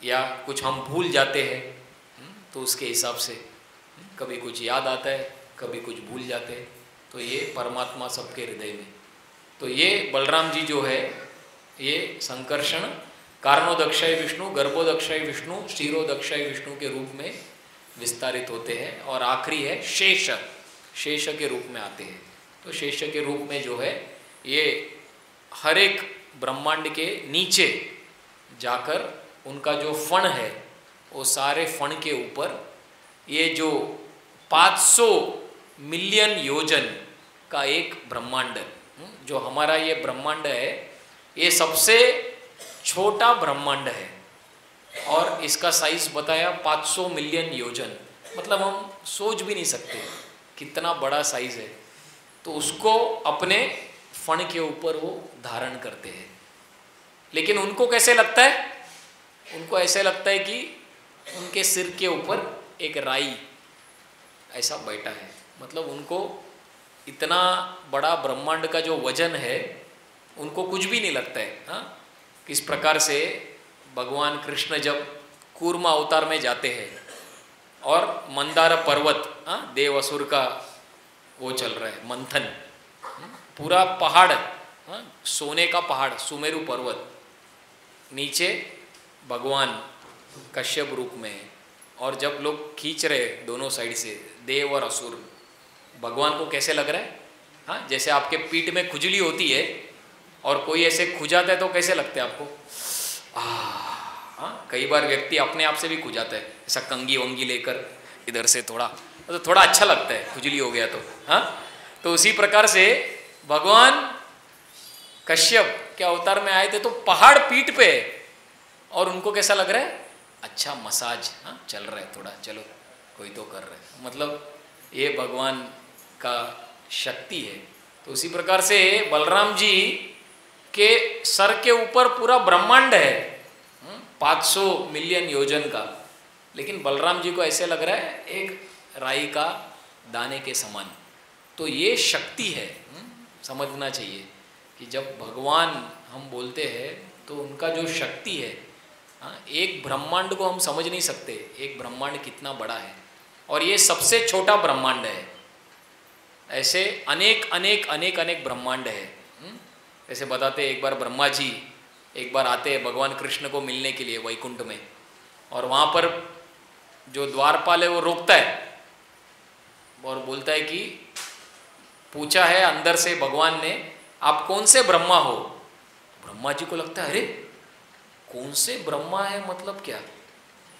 या कुछ हम भूल जाते हैं, तो उसके हिसाब से कभी कुछ याद आता है, कभी कुछ भूल जाते हैं। तो ये परमात्मा सबके हृदय में। तो ये बलराम जी जो है, ये संकर्षण, कारणोदक्षाई विष्णु, गर्भोदक्षाई विष्णु, क्षीरोदक्षाई विष्णु के रूप में विस्तारित होते हैं। और आखिरी है शेष। शेष के रूप में आते हैं। तो शेष के रूप में जो है ये हर एक ब्रह्मांड के नीचे जाकर उनका जो फण है वो सारे फण के ऊपर ये जो 500 मिलियन योजन का एक ब्रह्मांड, जो हमारा ये ब्रह्मांड है ये सबसे छोटा ब्रह्मांड है और इसका साइज बताया 500 मिलियन योजन, मतलब हम सोच भी नहीं सकते कितना बड़ा साइज है। तो उसको अपने फण के ऊपर वो धारण करते हैं। लेकिन उनको कैसे लगता है? उनको ऐसे लगता है कि उनके सिर के ऊपर एक राई ऐसा बैठा है, मतलब उनको इतना बड़ा ब्रह्मांड का जो वजन है उनको कुछ भी नहीं लगता है। हाँ, किस प्रकार से भगवान कृष्ण जब कूर्म अवतार में जाते हैं और मंदार पर्वत, हाँ, देव असुर का वो चल रहा है मंथन, पूरा पहाड़, हाँ, सोने का पहाड़ सुमेरु पर्वत, नीचे भगवान कश्यप रूप में है और जब लोग खींच रहे दोनों साइड से देव और असुर, भगवान को कैसे लग रहा है? हाँ, जैसे आपके पीठ में खुजली होती है और कोई ऐसे खुजाता है तो कैसे लगता है आपको? हाँ, कई बार व्यक्ति अपने आप से भी खुजाता है, ऐसा कंगी वंगी लेकर इधर से थोड़ा, तो थोड़ा अच्छा लगता है, खुजली हो गया तो। हाँ, तो उसी प्रकार से भगवान कश्यप के अवतार में आए थे तो पहाड़ पीठ पे और उनको कैसा लग रहा है? अच्छा मसाज, हाँ, चल रहा है थोड़ा, चलो कोई तो कर रहा है, मतलब ये भगवान का शक्ति है। तो उसी प्रकार से बलराम जी के सर के ऊपर पूरा ब्रह्मांड है 500 मिलियन योजन का, लेकिन बलराम जी को ऐसे लग रहा है एक राई का दाने के समान। तो ये शक्ति है, समझना चाहिए कि जब भगवान हम बोलते हैं तो उनका जो शक्ति है, एक ब्रह्मांड को हम समझ नहीं सकते, एक ब्रह्मांड कितना बड़ा है और ये सबसे छोटा ब्रह्मांड है। ऐसे अनेक अनेक अनेक अनेक ब्रह्मांड है। ऐसे बताते एक बार ब्रह्मा जी एक बार आते हैं भगवान कृष्ण को मिलने के लिए वैकुंठ में, और वहाँ पर जो द्वारपाल है वो रोकता है और बोलता है कि पूछा है अंदर से भगवान ने, आप कौन से ब्रह्मा हो? ब्रह्मा जी को लगता है अरे कौन से ब्रह्मा है, मतलब क्या,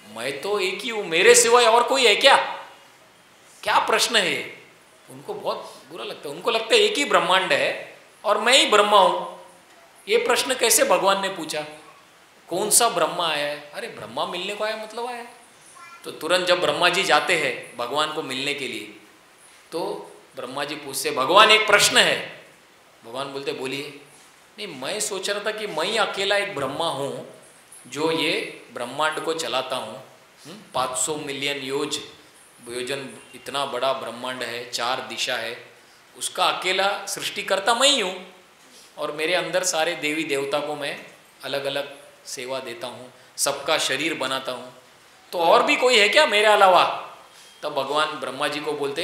मैं तो एक ही हूँ, मेरे सिवाय और कोई है क्या? क्या प्रश्न है? उनको बहुत बुरा लगता है, उनको लगता है एक ही ब्रह्मांड है और मैं ही ब्रह्मा हूँ। ये प्रश्न कैसे भगवान ने पूछा? कौन सा ब्रह्मा आया है? अरे ब्रह्मा मिलने को आया मतलब आया। तो तुरंत जब ब्रह्मा जी जाते हैं भगवान को मिलने के लिए तो ब्रह्मा जी पूछते भगवान एक प्रश्न है। भगवान बोलते बोलिए। नहीं, मैं सोच रहा था कि मैं ही अकेला एक ब्रह्मा हूँ जो ये ब्रह्मांड को चलाता हूँ। 500 मिलियन योजन इतना बड़ा ब्रह्मांड है, 4 दिशा है, उसका अकेला सृष्टिकर्ता मैं ही हूँ और मेरे अंदर सारे देवी देवता को मैं अलग अलग सेवा देता हूँ, सबका शरीर बनाता हूँ, तो और भी कोई है क्या मेरे अलावा? तब भगवान ब्रह्मा जी को बोलते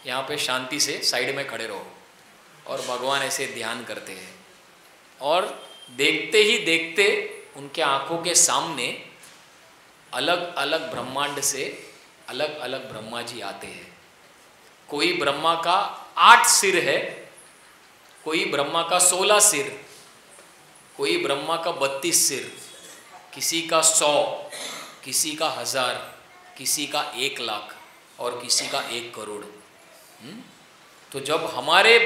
यहाँ पे शांति से साइड में खड़े रहो, और भगवान ऐसे ध्यान करते हैं और देखते ही देखते उनके आँखों के सामने अलग अलग ब्रह्मांड से अलग अलग ब्रह्मा जी आते हैं। कोई ब्रह्मा का 8 सिर है, कोई ब्रह्मा का 16 सिर, कोई ब्रह्मा का 32 सिर, किसी का 100, किसी का 1000, किसी का 1 लाख और किसी का 1 करोड़। तो जब हमारे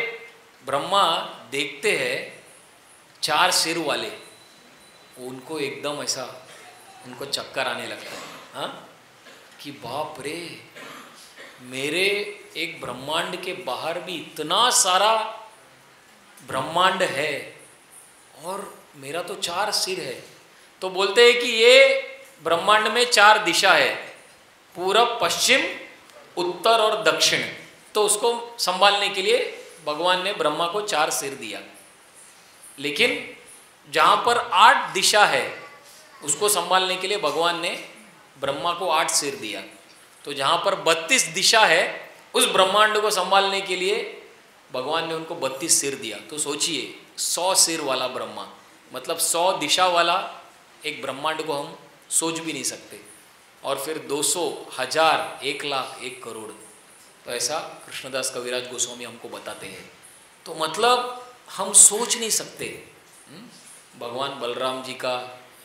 ब्रह्मा देखते हैं 4 सिर वाले, उनको एकदम ऐसा उनको चक्कर आने लगता है, हाँ, कि बाप रे, मेरे एक ब्रह्मांड के बाहर भी इतना सारा ब्रह्मांड है और मेरा तो 4 सिर है। तो बोलते हैं कि ये ब्रह्मांड में 4 दिशा है, पूरब, पश्चिम, उत्तर और दक्षिण। तो उसको संभालने के लिए भगवान ने ब्रह्मा को 4 सिर दिया। लेकिन जहाँ पर 8 दिशा है उसको संभालने के लिए भगवान ने ब्रह्मा को 8 सिर दिया। तो जहाँ पर 32 दिशा है उस ब्रह्मांड को संभालने के लिए भगवान ने उनको 32 सिर दिया। तो सोचिए 100 सिर वाला ब्रह्मा, मतलब 100 दिशा वाला एक ब्रह्मांड को हम सोच भी नहीं सकते, और फिर 200, 1000, 1 लाख, 1 करोड़। तो ऐसा कृष्णदास कविराज गोस्वामी हमको बताते हैं। तो मतलब हम सोच नहीं सकते भगवान बलराम जी का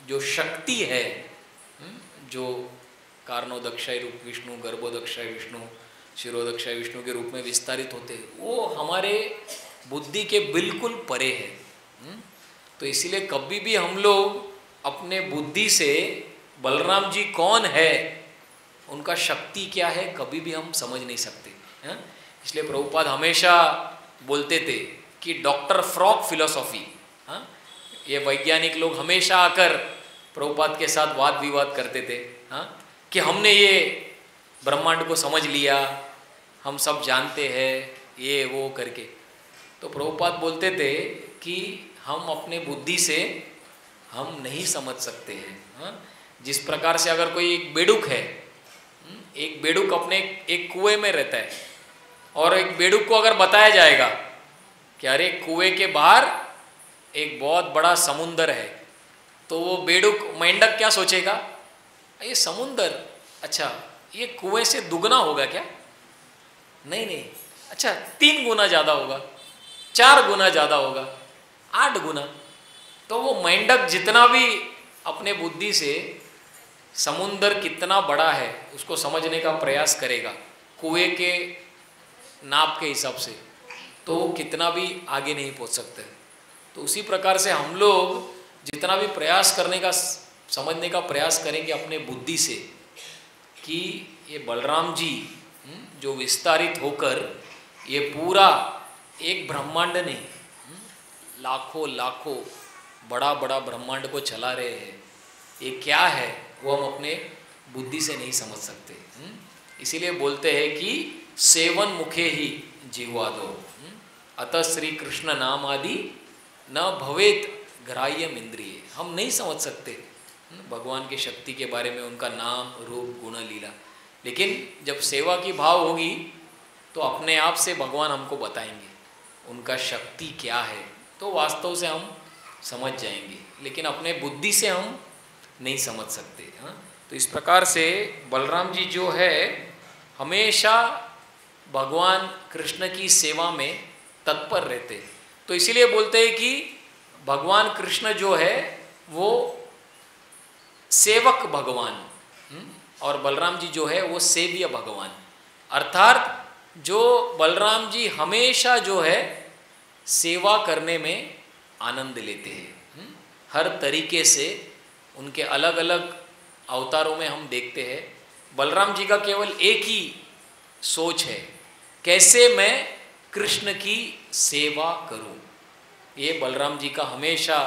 जो शक्ति है, जो कारणोदक्षाय रूप विष्णु, गर्भोदक्षाय विष्णु, शिरोदक्षाय विष्णु के रूप में विस्तारित होते हैं, वो हमारे बुद्धि के बिल्कुल परे है। तो इसीलिए कभी भी हम लोग अपने बुद्धि से बलराम जी कौन है, उनका शक्ति क्या है, कभी भी हम समझ नहीं सकते हैं। इसलिए प्रभुपाद हमेशा बोलते थे कि डॉक्टर फ्रॉक फिलोसॉफी, ये वैज्ञानिक लोग हमेशा आकर प्रभुपाद के साथ वाद विवाद करते थे कि हमने ये ब्रह्मांड को समझ लिया, हम सब जानते हैं, ये वो करके। तो प्रभुपाद बोलते थे कि हम अपने बुद्धि से हम नहीं समझ सकते हैं। जिस प्रकार से अगर कोई एक बेडूक है, एक बेडूक अपने एक कुएं में रहता है, और एक बेडूक को अगर बताया जाएगा कि अरे कुएं के बाहर एक बहुत बड़ा समुंदर है, तो वो बेडूक मेंढक क्या सोचेगा, ये समुंदर, अच्छा ये कुएं से दुगना होगा क्या? नहीं नहीं, अच्छा 3 गुना ज़्यादा होगा, 4 गुना ज़्यादा होगा, 8 गुना। तो वो मेंढक जितना भी अपने बुद्धि से समुंदर कितना बड़ा है उसको समझने का प्रयास करेगा कुएं के नाप के हिसाब से, तो वो कितना भी आगे नहीं पहुंच सकते। तो उसी प्रकार से हम लोग जितना भी प्रयास करने का, समझने का प्रयास करेंगे अपने बुद्धि से कि ये बलराम जी जो विस्तारित होकर ये पूरा एक ब्रह्मांड नहीं, लाखों लाखों बड़ा बड़ा ब्रह्मांड को चला रहे हैं, ये क्या है वो हम अपने बुद्धि से नहीं समझ सकते। इसीलिए बोलते हैं कि सेवन मुखे ही जीवादो, अतः श्री कृष्ण नाम आदि न भवेत ग्राह्यम इंद्रिय। हम नहीं समझ सकते भगवान की शक्ति के बारे में, उनका नाम रूप गुण लीला, लेकिन जब सेवा की भाव होगी तो अपने आप से भगवान हमको बताएंगे उनका शक्ति क्या है, तो वास्तव से हम समझ जाएंगे, लेकिन अपने बुद्धि से हम नहीं समझ सकते। तो इस प्रकार से बलराम जी जो है हमेशा भगवान कृष्ण की सेवा में तत्पर रहते। तो इसीलिए बोलते हैं कि भगवान कृष्ण जो है वो सेवक भगवान, और बलराम जी जो है वो सेव्य भगवान। अर्थात जो बलराम जी हमेशा जो है सेवा करने में आनंद लेते हैं। हर तरीके से उनके अलग अलग अवतारों में हम देखते हैं बलराम जी का केवल एक ही सोच है, कैसे मैं कृष्ण की सेवा करूं। ये बलराम जी का हमेशा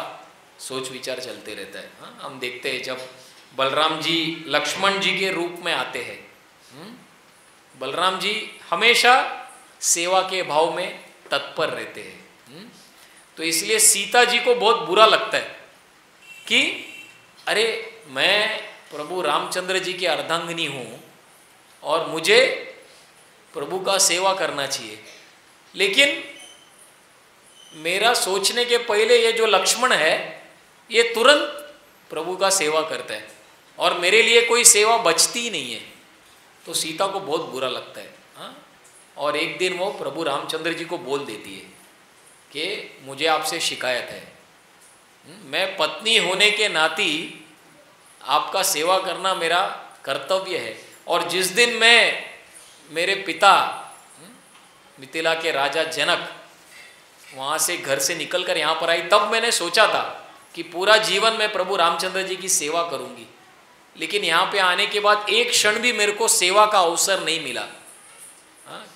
सोच विचार चलते रहता है। हम देखते हैं जब बलराम जी लक्ष्मण जी के रूप में आते हैं, बलराम जी हमेशा सेवा के भाव में तत्पर रहते हैं। तो इसलिए सीता जी को बहुत बुरा लगता है कि अरे मैं प्रभु रामचंद्र जी की अर्धांगिनी हूँ और मुझे प्रभु का सेवा करना चाहिए, लेकिन मेरा सोचने के पहले ये जो लक्ष्मण है ये तुरंत प्रभु का सेवा करता है और मेरे लिए कोई सेवा बचती ही नहीं है। तो सीता को बहुत बुरा लगता है। और एक दिन वो प्रभु रामचंद्र जी को बोल देती है कि मुझे आपसे शिकायत है, मैं पत्नी होने के नाती आपका सेवा करना मेरा कर्तव्य है, और जिस दिन मैं मेरे पिता मिथिला के राजा जनक वहाँ से घर से निकलकर यहाँ पर आई, तब मैंने सोचा था कि पूरा जीवन मैं प्रभु रामचंद्र जी की सेवा करूँगी, लेकिन यहाँ पे आने के बाद एक क्षण भी मेरे को सेवा का अवसर नहीं मिला।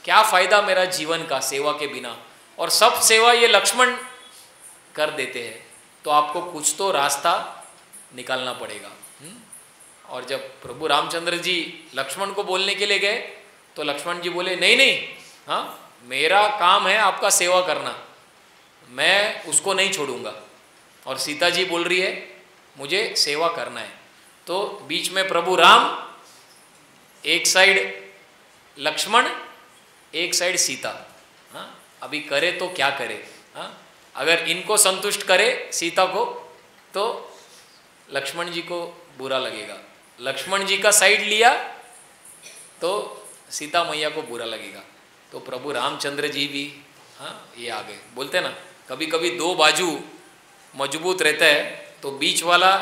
क्या फ़ायदा मेरा जीवन का सेवा के बिना, और सब सेवा ये लक्ष्मण कर देते हैं, तो आपको कुछ तो रास्ता निकालना पड़ेगा। और जब प्रभु रामचंद्र जी लक्ष्मण को बोलने के लिए गए तो लक्ष्मण जी बोले नहीं नहीं, मेरा काम है आपका सेवा करना, मैं उसको नहीं छोड़ूंगा। और सीता जी बोल रही है मुझे सेवा करना है। तो बीच में प्रभु राम, एक साइड लक्ष्मण, एक साइड सीता। अभी करे तो क्या करे? अगर इनको संतुष्ट करे सीता को तो लक्ष्मण जी को बुरा लगेगा, लक्ष्मण जी का साइड लिया तो सीता मैया को बुरा लगेगा। तो प्रभु रामचंद्र जी भी ये आ गए। बोलते ना कभी कभी दो बाजू मजबूत रहता है तो बीच वाला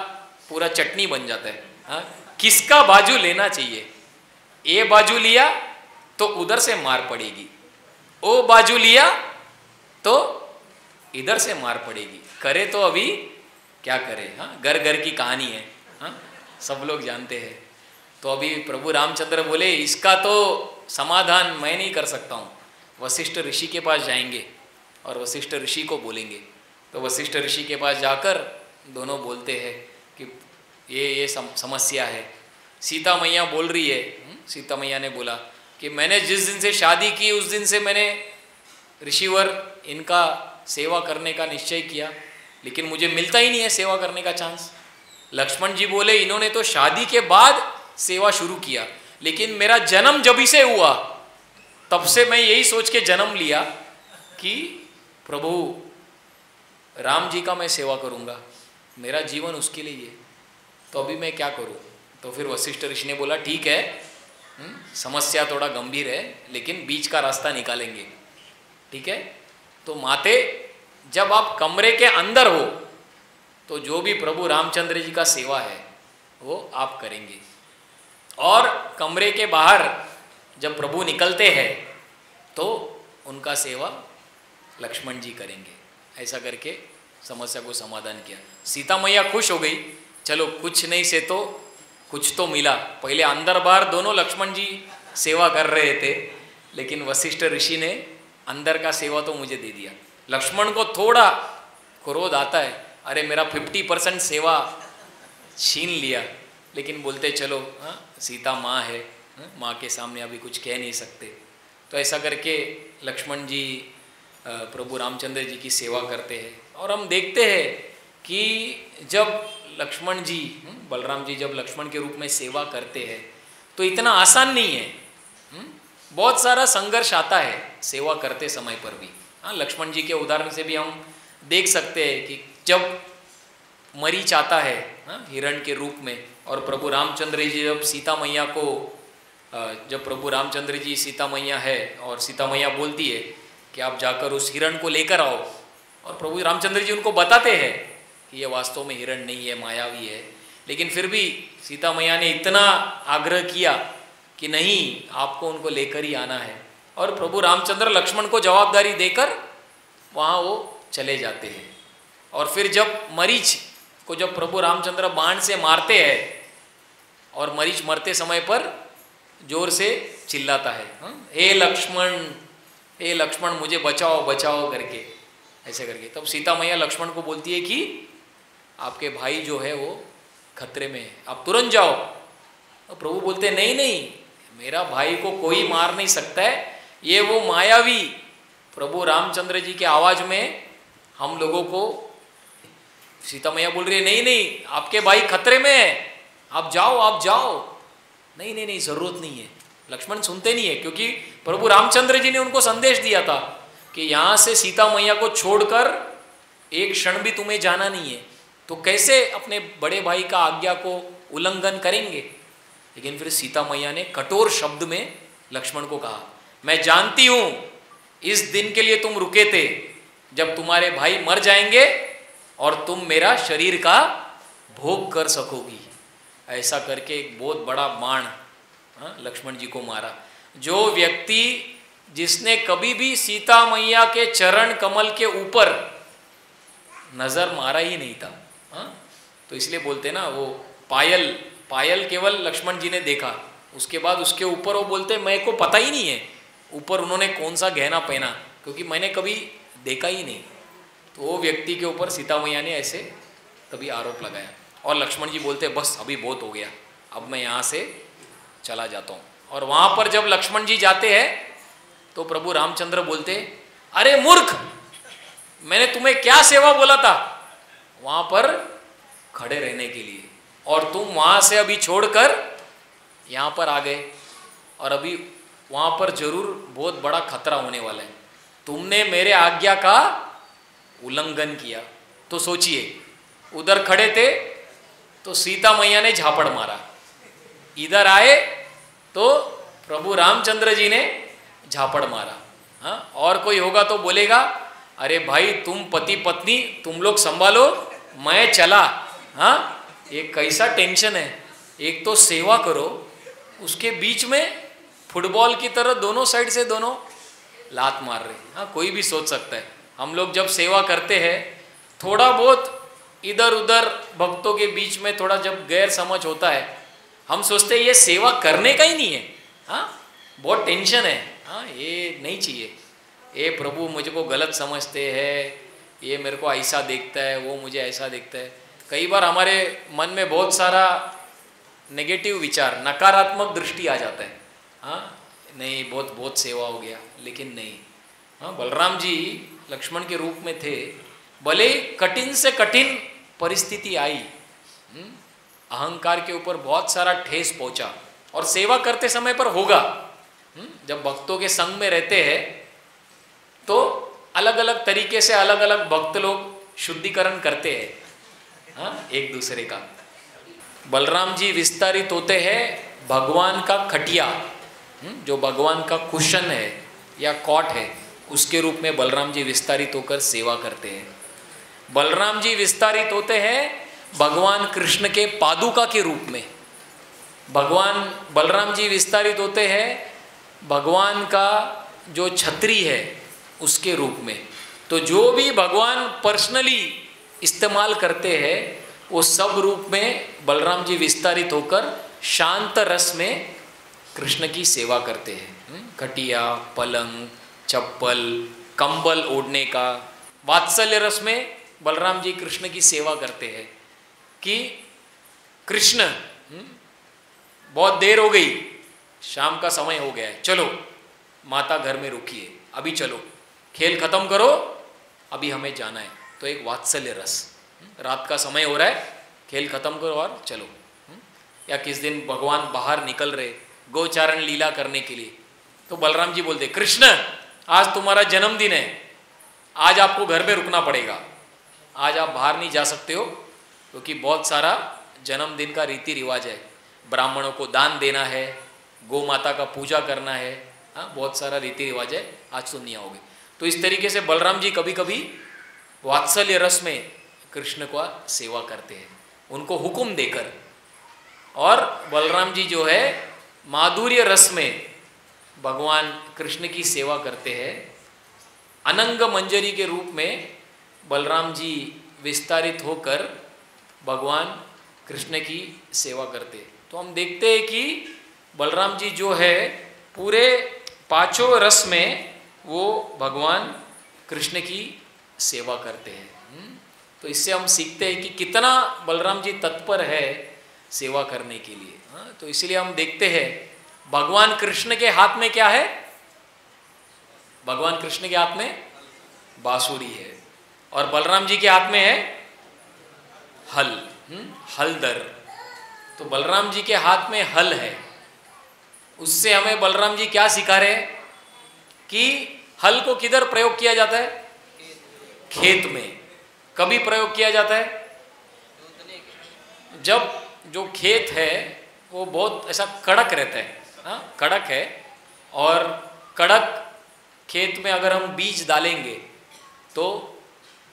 पूरा चटनी बन जाता है। किसका बाजू लेना चाहिए? ए बाजू लिया तो उधर से मार पड़ेगी, ओ बाजू लिया तो इधर से मार पड़ेगी। करे तो अभी क्या करे? घर घर की कहानी है, सब लोग जानते हैं। तो अभी प्रभु रामचंद्र बोले इसका तो समाधान मैं नहीं कर सकता हूँ, वशिष्ठ ऋषि के पास जाएंगे और वशिष्ठ ऋषि को बोलेंगे। तो वशिष्ठ ऋषि के पास जाकर दोनों बोलते हैं कि ये समस्या है। सीता मैया बोल रही है, सीता मैया ने बोला कि मैंने जिस दिन से शादी की उस दिन से मैंने ऋषिवर इनका सेवा करने का निश्चय किया, लेकिन मुझे मिलता ही नहीं है सेवा करने का चांस। लक्ष्मण जी बोले इन्होंने तो शादी के बाद सेवा शुरू किया, लेकिन मेरा जन्म जब से हुआ तब से मैं यही सोच के जन्म लिया कि प्रभु राम जी का मैं सेवा करूँगा, मेरा जीवन उसके लिए है, तो अभी मैं क्या करूँ? तो फिर वशिष्ठ ऋषि ने बोला ठीक है, समस्या थोड़ा गंभीर है लेकिन बीच का रास्ता निकालेंगे। ठीक है, तो माते जब आप कमरे के अंदर हो तो जो भी प्रभु रामचंद्र जी का सेवा है वो आप करेंगे, और कमरे के बाहर जब प्रभु निकलते हैं तो उनका सेवा लक्ष्मण जी करेंगे। ऐसा करके समस्या को समाधान किया। सीता मैया खुश हो गई, चलो कुछ नहीं से तो कुछ तो मिला। पहले अंदर बाहर दोनों लक्ष्मण जी सेवा कर रहे थे, लेकिन वशिष्ठ ऋषि ने अंदर का सेवा तो मुझे दे दिया। लक्ष्मण को थोड़ा क्रोध आता है, अरे मेरा 50% सेवा छीन लिया, लेकिन बोलते चलो सीता माँ है, माँ के सामने अभी कुछ कह नहीं सकते। तो ऐसा करके लक्ष्मण जी प्रभु रामचंद्र जी की सेवा करते हैं। और हम देखते हैं कि जब लक्ष्मण जी बलराम जी जब लक्ष्मण के रूप में सेवा करते हैं तो इतना आसान नहीं है, बहुत सारा संघर्ष आता है सेवा करते समय पर भी। लक्ष्मण जी के उदाहरण से भी हम देख सकते हैं कि जब मरीच आता है हिरण के रूप में, और प्रभु रामचंद्र जी जब सीता मैया को जब प्रभु रामचंद्र जी सीता मैया है और सीता मैया बोलती है कि आप जाकर उस हिरण को लेकर आओ, और प्रभु रामचंद्र जी उनको बताते हैं कि ये वास्तव में हिरण नहीं है, मायावी है, लेकिन फिर भी सीता मैया ने इतना आग्रह किया कि नहीं आपको उनको लेकर ही आना है, और प्रभु रामचंद्र लक्ष्मण को जवाबदारी देकर वहाँ वो चले जाते हैं। और फिर जब मरीच को जब प्रभु रामचंद्र बाण से मारते हैं और मरीच मरते समय पर जोर से चिल्लाता है, हे लक्ष्मण, हे लक्ष्मण मुझे बचाओ बचाओ करके, ऐसे करके। तब सीता मैया लक्ष्मण को बोलती है कि आपके भाई जो है वो खतरे में है, आप तुरंत जाओ। तो प्रभु बोलते नहीं नहीं, मेरा भाई को कोई मार नहीं सकता है, ये वो मायावी प्रभु रामचंद्र जी के आवाज में हम लोगों को। सीता मैया बोल रही है नहीं नहीं आपके भाई खतरे में है, आप जाओ आप जाओ। नहीं नहीं नहीं जरूरत नहीं है। लक्ष्मण सुनते नहीं है, क्योंकि प्रभु रामचंद्र जी ने उनको संदेश दिया था कि यहाँ से सीता मैया को छोड़कर एक क्षण भी तुम्हें जाना नहीं है, तो कैसे अपने बड़े भाई का आज्ञा को उल्लंघन करेंगे। लेकिन फिर सीता मैया ने कठोर शब्द में लक्ष्मण को कहा, मैं जानती हूँ इस दिन के लिए तुम रुके थे जब तुम्हारे भाई मर जाएंगे और तुम मेरा शरीर का भोग कर सकोगी। ऐसा करके एक बहुत बड़ा बाण लक्ष्मण जी को मारा। जो व्यक्ति जिसने कभी भी सीता मैया के चरण कमल के ऊपर नजर मारा ही नहीं था, तो इसलिए बोलते ना वो पायल केवल लक्ष्मण जी ने देखा, उसके बाद उसके ऊपर वो बोलते मेरे को पता ही नहीं है ऊपर उन्होंने कौन सा गहना पहना, क्योंकि मैंने कभी देखा ही नहीं। तो वो व्यक्ति के ऊपर सीता मैया ने ऐसे तभी आरोप लगाया, और लक्ष्मण जी बोलते बस अभी बहुत हो गया, अब मैं यहाँ से चला जाता हूँ। और वहाँ पर जब लक्ष्मण जी जाते हैं तो प्रभु रामचंद्र बोलते अरे मूर्ख, मैंने तुम्हें क्या सेवा बोला था वहाँ पर खड़े रहने के लिए, और तुम वहाँ से अभी छोड़कर यहाँ पर आ गए, और अभी वहाँ पर जरूर बहुत बड़ा खतरा होने वाला है। तुमने मेरे आज्ञा का उल्लंघन किया। तो सोचिए उधर खड़े थे तो सीता मैया ने झापड़ मारा, इधर आए तो प्रभु रामचंद्र जी ने झापड़ मारा। हाँ, और कोई होगा तो बोलेगा अरे भाई तुम पति पत्नी तुम लोग संभालो, मैं चला। हाँ, ये कैसा टेंशन है। एक तो सेवा करो, उसके बीच में फुटबॉल की तरह दोनों साइड से दोनों लात मार रहे। हाँ, कोई भी सोच सकता है। हम लोग जब सेवा करते हैं, थोड़ा बहुत इधर उधर भक्तों के बीच में थोड़ा जब गैर समझ होता है, हम सोचते हैं ये सेवा करने का ही नहीं है। हाँ, बहुत टेंशन है। हाँ, ये नहीं चाहिए। ये प्रभु मुझको गलत समझते हैं, ये मेरे को ऐसा देखता है, वो मुझे ऐसा देखता है। कई बार हमारे मन में बहुत सारा नेगेटिव विचार, नकारात्मक दृष्टि आ जाता है। हाँ, नहीं बहुत बहुत सेवा हो गया, लेकिन नहीं। हाँ, बलराम जी लक्ष्मण के रूप में थे, भले कठिन से कठिन परिस्थिति आई, अहंकार के ऊपर बहुत सारा ठेस पहुंचा, और सेवा करते समय पर होगा। जब भक्तों के संग में रहते हैं तो अलग अलग तरीके से अलग अलग भक्त लोग शुद्धिकरण करते हैं। हाँ, एक दूसरे का। बलराम जी विस्तारित होते हैं भगवान का खटिया, जो भगवान का कुशन है या कॉट है, उसके रूप में बलराम जी विस्तारित होकर सेवा करते हैं। बलराम जी विस्तारित होते हैं भगवान कृष्ण के पादुका के रूप में। बलराम जी विस्तारित होते हैं भगवान का जो छतरी है उसके रूप में। तो जो भी भगवान पर्सनली इस्तेमाल करते हैं, वो सब रूप में बलराम जी विस्तारित होकर शांत रस में कृष्ण की सेवा करते हैं। खटिया, पलंग, चप्पल, कंबल ओढ़ने का। वात्सल्य रस में बलराम जी कृष्ण की सेवा करते हैं कि कृष्ण बहुत देर हो गई, शाम का समय हो गया है, चलो माता घर में रुकिए, अभी चलो, खेल खत्म करो, अभी हमें जाना है। तो एक वात्सल्य रस, रात का समय हो रहा है, खेल खत्म करो और चलो। या किस दिन भगवान बाहर निकल रहे गोचारण लीला करने के लिए, तो बलराम जी बोलते कृष्ण आज तुम्हारा जन्मदिन है, आज आपको घर में रुकना पड़ेगा, आज आप बाहर नहीं जा सकते हो, क्योंकि बहुत सारा जन्मदिन का रीति रिवाज है, ब्राह्मणों को दान देना है, गौ माता का पूजा करना है। हाँ, बहुत सारा रीति रिवाज है, आज तो नहीं आओगे। तो इस तरीके से बलराम जी कभी कभी वात्सल्य रस में कृष्ण का सेवा करते हैं, उनको हुक्म देकर। और बलराम जी जो है माधुर्य रस में भगवान कृष्ण की सेवा करते हैं। अनंग मंजरी के रूप में बलराम जी विस्तारित होकर भगवान कृष्ण की सेवा करते। तो हम देखते हैं कि बलराम जी जो है पूरे पांचों रस में वो भगवान कृष्ण की सेवा करते हैं। तो इससे हम सीखते हैं कि कितना बलराम जी तत्पर है सेवा करने के लिए। हाँ, तो इसलिए हम देखते हैं भगवान कृष्ण के हाथ में क्या है, भगवान कृष्ण के हाथ में बांसुरी है, और बलराम जी के हाथ में है हल, हलदर। तो बलराम जी के हाथ में हल है, उससे हमें बलराम जी क्या सिखा रहे हैं कि हल को किधर प्रयोग किया जाता है, खेत में। कभी प्रयोग किया जाता है जब जो खेत है वो बहुत ऐसा कड़क रहता है। हाँ, कड़क है, और कड़क खेत में अगर हम बीज डालेंगे तो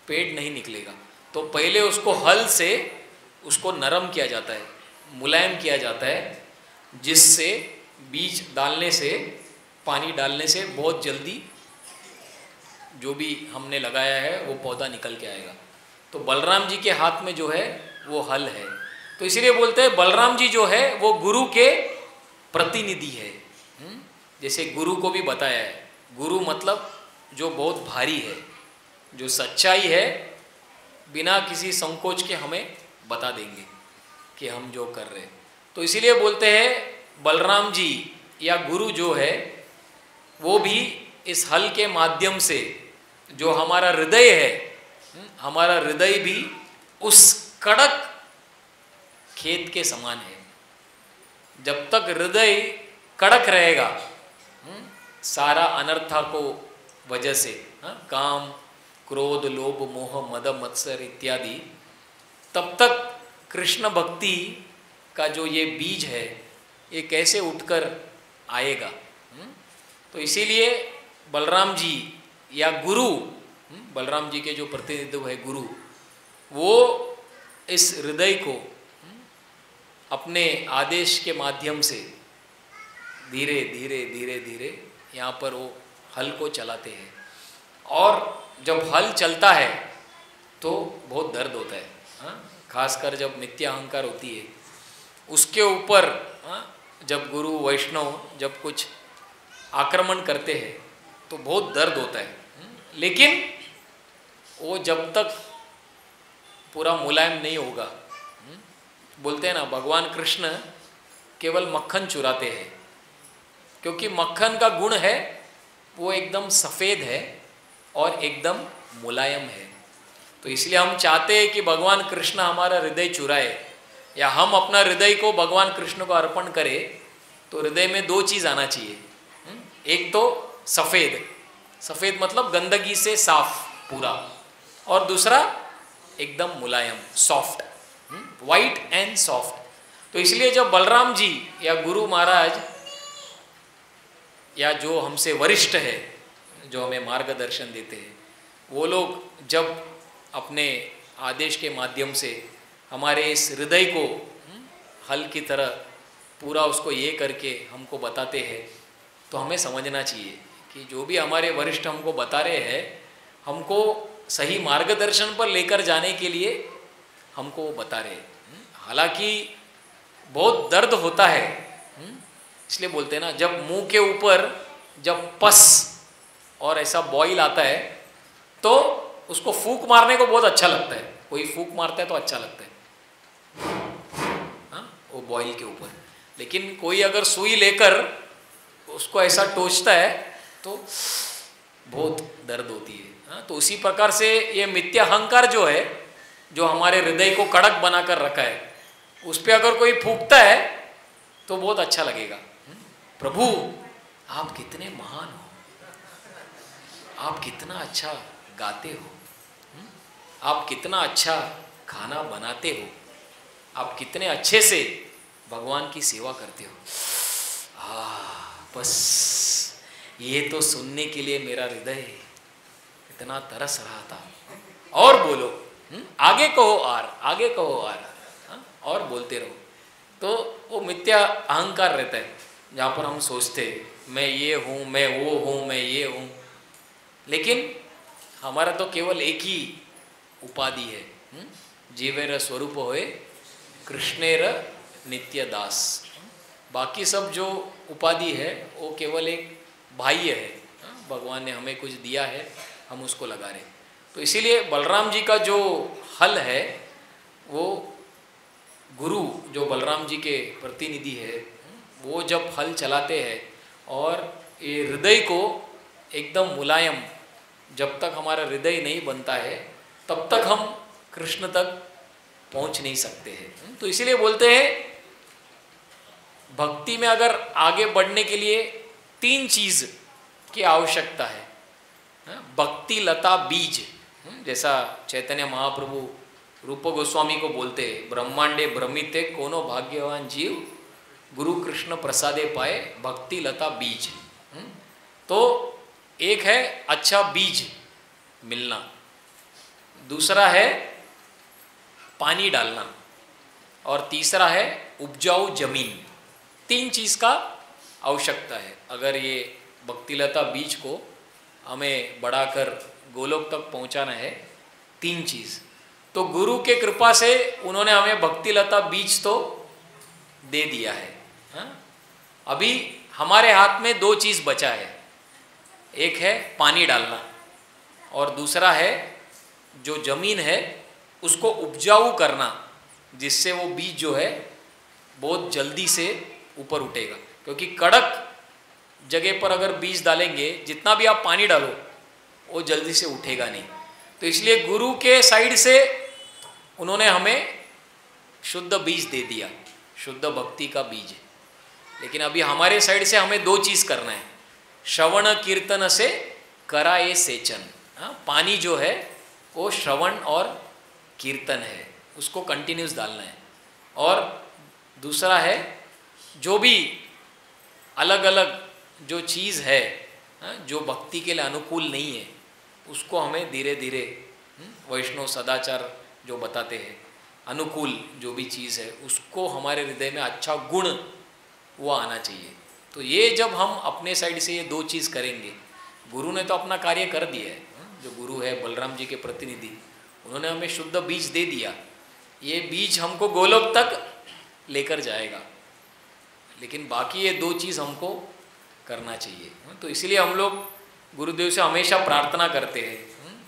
पेड़ नहीं निकलेगा। तो पहले उसको हल से उसको नरम किया जाता है, मुलायम किया जाता है, जिससे बीज डालने से, पानी डालने से बहुत जल्दी जो भी हमने लगाया है वो पौधा निकल के आएगा। तो बलराम जी के हाथ में जो है वो हल है। तो इसीलिए बोलते हैं बलराम जी जो है वो गुरु के प्रतिनिधि है। जैसे गुरु को भी बताया है, गुरु मतलब जो बहुत भारी है, जो सच्चाई है, बिना किसी संकोच के हमें बता देंगे कि हम जो कर रहे हैं। तो इसीलिए बोलते हैं बलराम जी या गुरु जो है वो भी इस हल के माध्यम से, जो हमारा हृदय है, हमारा हृदय भी उस कड़क खेत के समान है। जब तक हृदय कड़क रहेगा, सारा अनर्था को वजह से, काम, क्रोध, लोभ, मोह, मद, मत्सर इत्यादि, तब तक कृष्ण भक्ति का जो ये बीज है ये कैसे उठकर आएगा। तो इसीलिए बलराम जी या गुरु, बलराम जी के जो प्रतिनिधित्व है गुरु, वो इस हृदय को अपने आदेश के माध्यम से धीरे धीरे धीरे धीरे यहाँ पर वो हल को चलाते हैं। और जब हल चलता है तो बहुत दर्द होता है, खासकर जब मिथ्या अहंकार होती है उसके ऊपर, जब गुरु वैष्णव जब कुछ आक्रमण करते हैं तो बहुत दर्द होता है। लेकिन वो जब तक पूरा मुलायम नहीं होगा, बोलते हैं ना भगवान कृष्ण केवल मक्खन चुराते हैं, क्योंकि मक्खन का गुण है वो एकदम सफ़ेद है और एकदम मुलायम है। तो इसलिए हम चाहते हैं कि भगवान कृष्ण हमारा हृदय चुराए या हम अपना हृदय को भगवान कृष्ण को अर्पण करें। तो हृदय में दो चीज़ आना चाहिए, एक तो सफ़ेद, सफ़ेद मतलब गंदगी से साफ पूरा, और दूसरा एकदम मुलायम, सॉफ्ट, वाइट एंड सॉफ्ट। तो इसलिए जब बलराम जी या गुरु महाराज या जो हमसे वरिष्ठ है, जो हमें मार्गदर्शन देते हैं, वो लोग जब अपने आदेश के माध्यम से हमारे इस हृदय को हल की तरह पूरा उसको ये करके हमको बताते हैं, तो हमें समझना चाहिए कि जो भी हमारे वरिष्ठ हमको बता रहे हैं, हमको सही मार्गदर्शन पर लेकर जाने के लिए हमको बता रहे हैं। हालांकि बहुत दर्द होता है, इसलिए बोलते हैं ना, जब मुंह के ऊपर जब पस और ऐसा बॉईल आता है तो उसको फूंक मारने को बहुत अच्छा लगता है। कोई फूंक मारता है तो अच्छा लगता है, वो बॉईल के ऊपर। लेकिन कोई अगर सुई लेकर उसको ऐसा टोचता है तो बहुत दर्द होती है। तो उसी प्रकार से ये मिथ्या अहंकार जो है, जो हमारे हृदय को कड़क बनाकर रखा है, उस पर अगर कोई फूंकता है तो बहुत अच्छा लगेगा। प्रभु आप कितने महान हो, आप कितना अच्छा गाते हो, आप कितना अच्छा खाना बनाते हो, आप कितने अच्छे से भगवान की सेवा करते हो। बस ये तो सुनने के लिए मेरा हृदय इतना तरस रहा था। और बोलो, आगे कहो और आगे कहो और बोलते रहो। तो वो मिथ्या अहंकार रहता है, जहाँ पर हम सोचते मैं ये हूँ, मैं वो हूँ, मैं ये हूँ। लेकिन हमारा तो केवल एक ही उपाधि है, जीवेर स्वरूप होए कृष्णेर नित्य दास। बाकी सब जो उपाधि है वो केवल एक बाह्य है, भगवान ने हमें कुछ दिया है, हम उसको लगा रहे। तो इसीलिए बलराम जी का जो हल है, वो गुरु जो बलराम जी के प्रतिनिधि है, वो जब हल चलाते हैं और ये हृदय को एकदम मुलायम, जब तक हमारा हृदय नहीं बनता है तब तक हम कृष्ण तक पहुंच नहीं सकते हैं। तो इसीलिए बोलते हैं भक्ति में अगर आगे बढ़ने के लिए तीन चीज की आवश्यकता है। भक्ति लता बीज, जैसा चैतन्य महाप्रभु रूप गोस्वामी को बोलते, ब्रह्मांडे भ्रमिते कोनो भाग्यवान जीव गुरु कृष्ण प्रसादे पाए भक्ति लता बीज। तो एक है अच्छा बीज मिलना, दूसरा है पानी डालना, और तीसरा है उपजाऊ जमीन। तीन चीज़ का आवश्यकता है अगर ये भक्तिलता बीज को हमें बढ़ाकर गोलोक तक पहुंचाना है। तीन चीज़ तो गुरु के कृपा से उन्होंने हमें भक्तिलता बीज तो दे दिया है। अभी हमारे हाथ में दो चीज़ बचा है, एक है पानी डालना और दूसरा है जो जमीन है उसको उपजाऊ करना, जिससे वो बीज जो है बहुत जल्दी से ऊपर उठेगा। क्योंकि कड़क जगह पर अगर बीज डालेंगे, जितना भी आप पानी डालो वो जल्दी से उठेगा नहीं। तो इसलिए गुरु के साइड से उन्होंने हमें शुद्ध बीज दे दिया, शुद्ध भक्ति का बीज। लेकिन अभी हमारे साइड से हमें दो चीज़ करना है, श्रवण कीर्तन से कराए सेचन। पानी जो है वो श्रवण और कीर्तन है, उसको कंटिन्यूस डालना है। और दूसरा है जो भी अलग अलग जो चीज़ है जो भक्ति के लिए अनुकूल नहीं है उसको हमें धीरे धीरे वैष्णव सदाचार जो बताते हैं अनुकूल जो भी चीज़ है उसको हमारे हृदय में अच्छा गुण वो आना चाहिए। तो ये जब हम अपने साइड से ये दो चीज़ करेंगे, गुरु ने तो अपना कार्य कर दिया है, जो गुरु है बलराम जी के प्रतिनिधि उन्होंने हमें शुद्ध बीज दे दिया, ये बीज हमको गोलोक तक लेकर जाएगा, लेकिन बाकी ये दो चीज़ हमको करना चाहिए। तो इसलिए हम लोग गुरुदेव से हमेशा प्रार्थना करते हैं,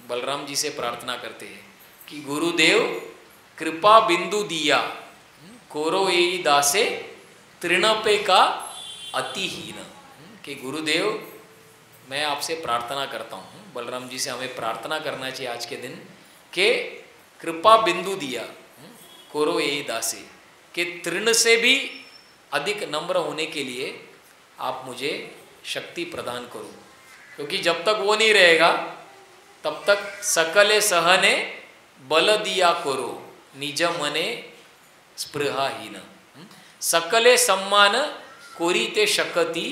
बलराम जी से प्रार्थना करते हैं कि गुरुदेव कृपा बिंदु दिया कोरो ये दासे तृणपे का अतिहीन, कि गुरुदेव मैं आपसे प्रार्थना करता हूँ, बलराम जी से हमें प्रार्थना करना चाहिए आज के दिन कि कृपा बिंदु दिया कोरो ये दासे, कि तृण से भी अधिक नम्र होने के लिए आप मुझे शक्ति प्रदान करो, क्योंकि जब तक वो नहीं रहेगा तब तक सकले सहने बल दिया करो निज मने स्पृहाहीन, सकले सम्मान कोरीते शकति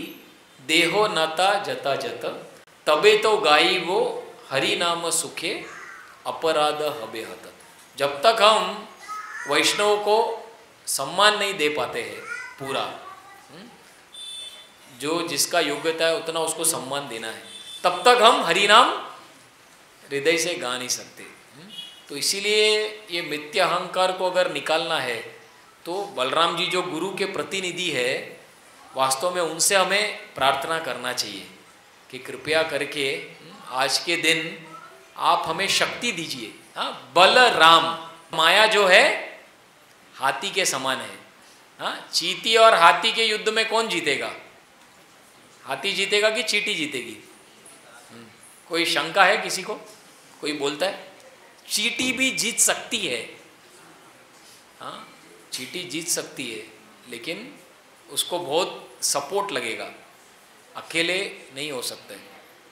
देहो नता जता जत तबे तो गाई वो हरि नाम सुखे अपराध हबे हत। जब तक हम वैष्णव को सम्मान नहीं दे पाते हैं पूरा, जो जिसका योग्यता है उतना उसको सम्मान देना है, तब तक हम हरि नाम हृदय से गा नहीं सकते। तो इसीलिए ये मिथ्या अहंकार को अगर निकालना है तो बलराम जी जो गुरु के प्रतिनिधि है, वास्तव में उनसे हमें प्रार्थना करना चाहिए कि कृपया करके आज के दिन आप हमें शक्ति दीजिए। हाँ, बलराम, माया जो है हाथी के समान है। हाँ, चींटी और हाथी के युद्ध में कौन जीतेगा? हाथी जीतेगा कि चींटी जीतेगी? कोई शंका है किसी को? कोई बोलता है चींटी भी जीत सकती है। हाँ, चींटी जीत सकती है, लेकिन उसको बहुत सपोर्ट लगेगा, अकेले नहीं हो सकते।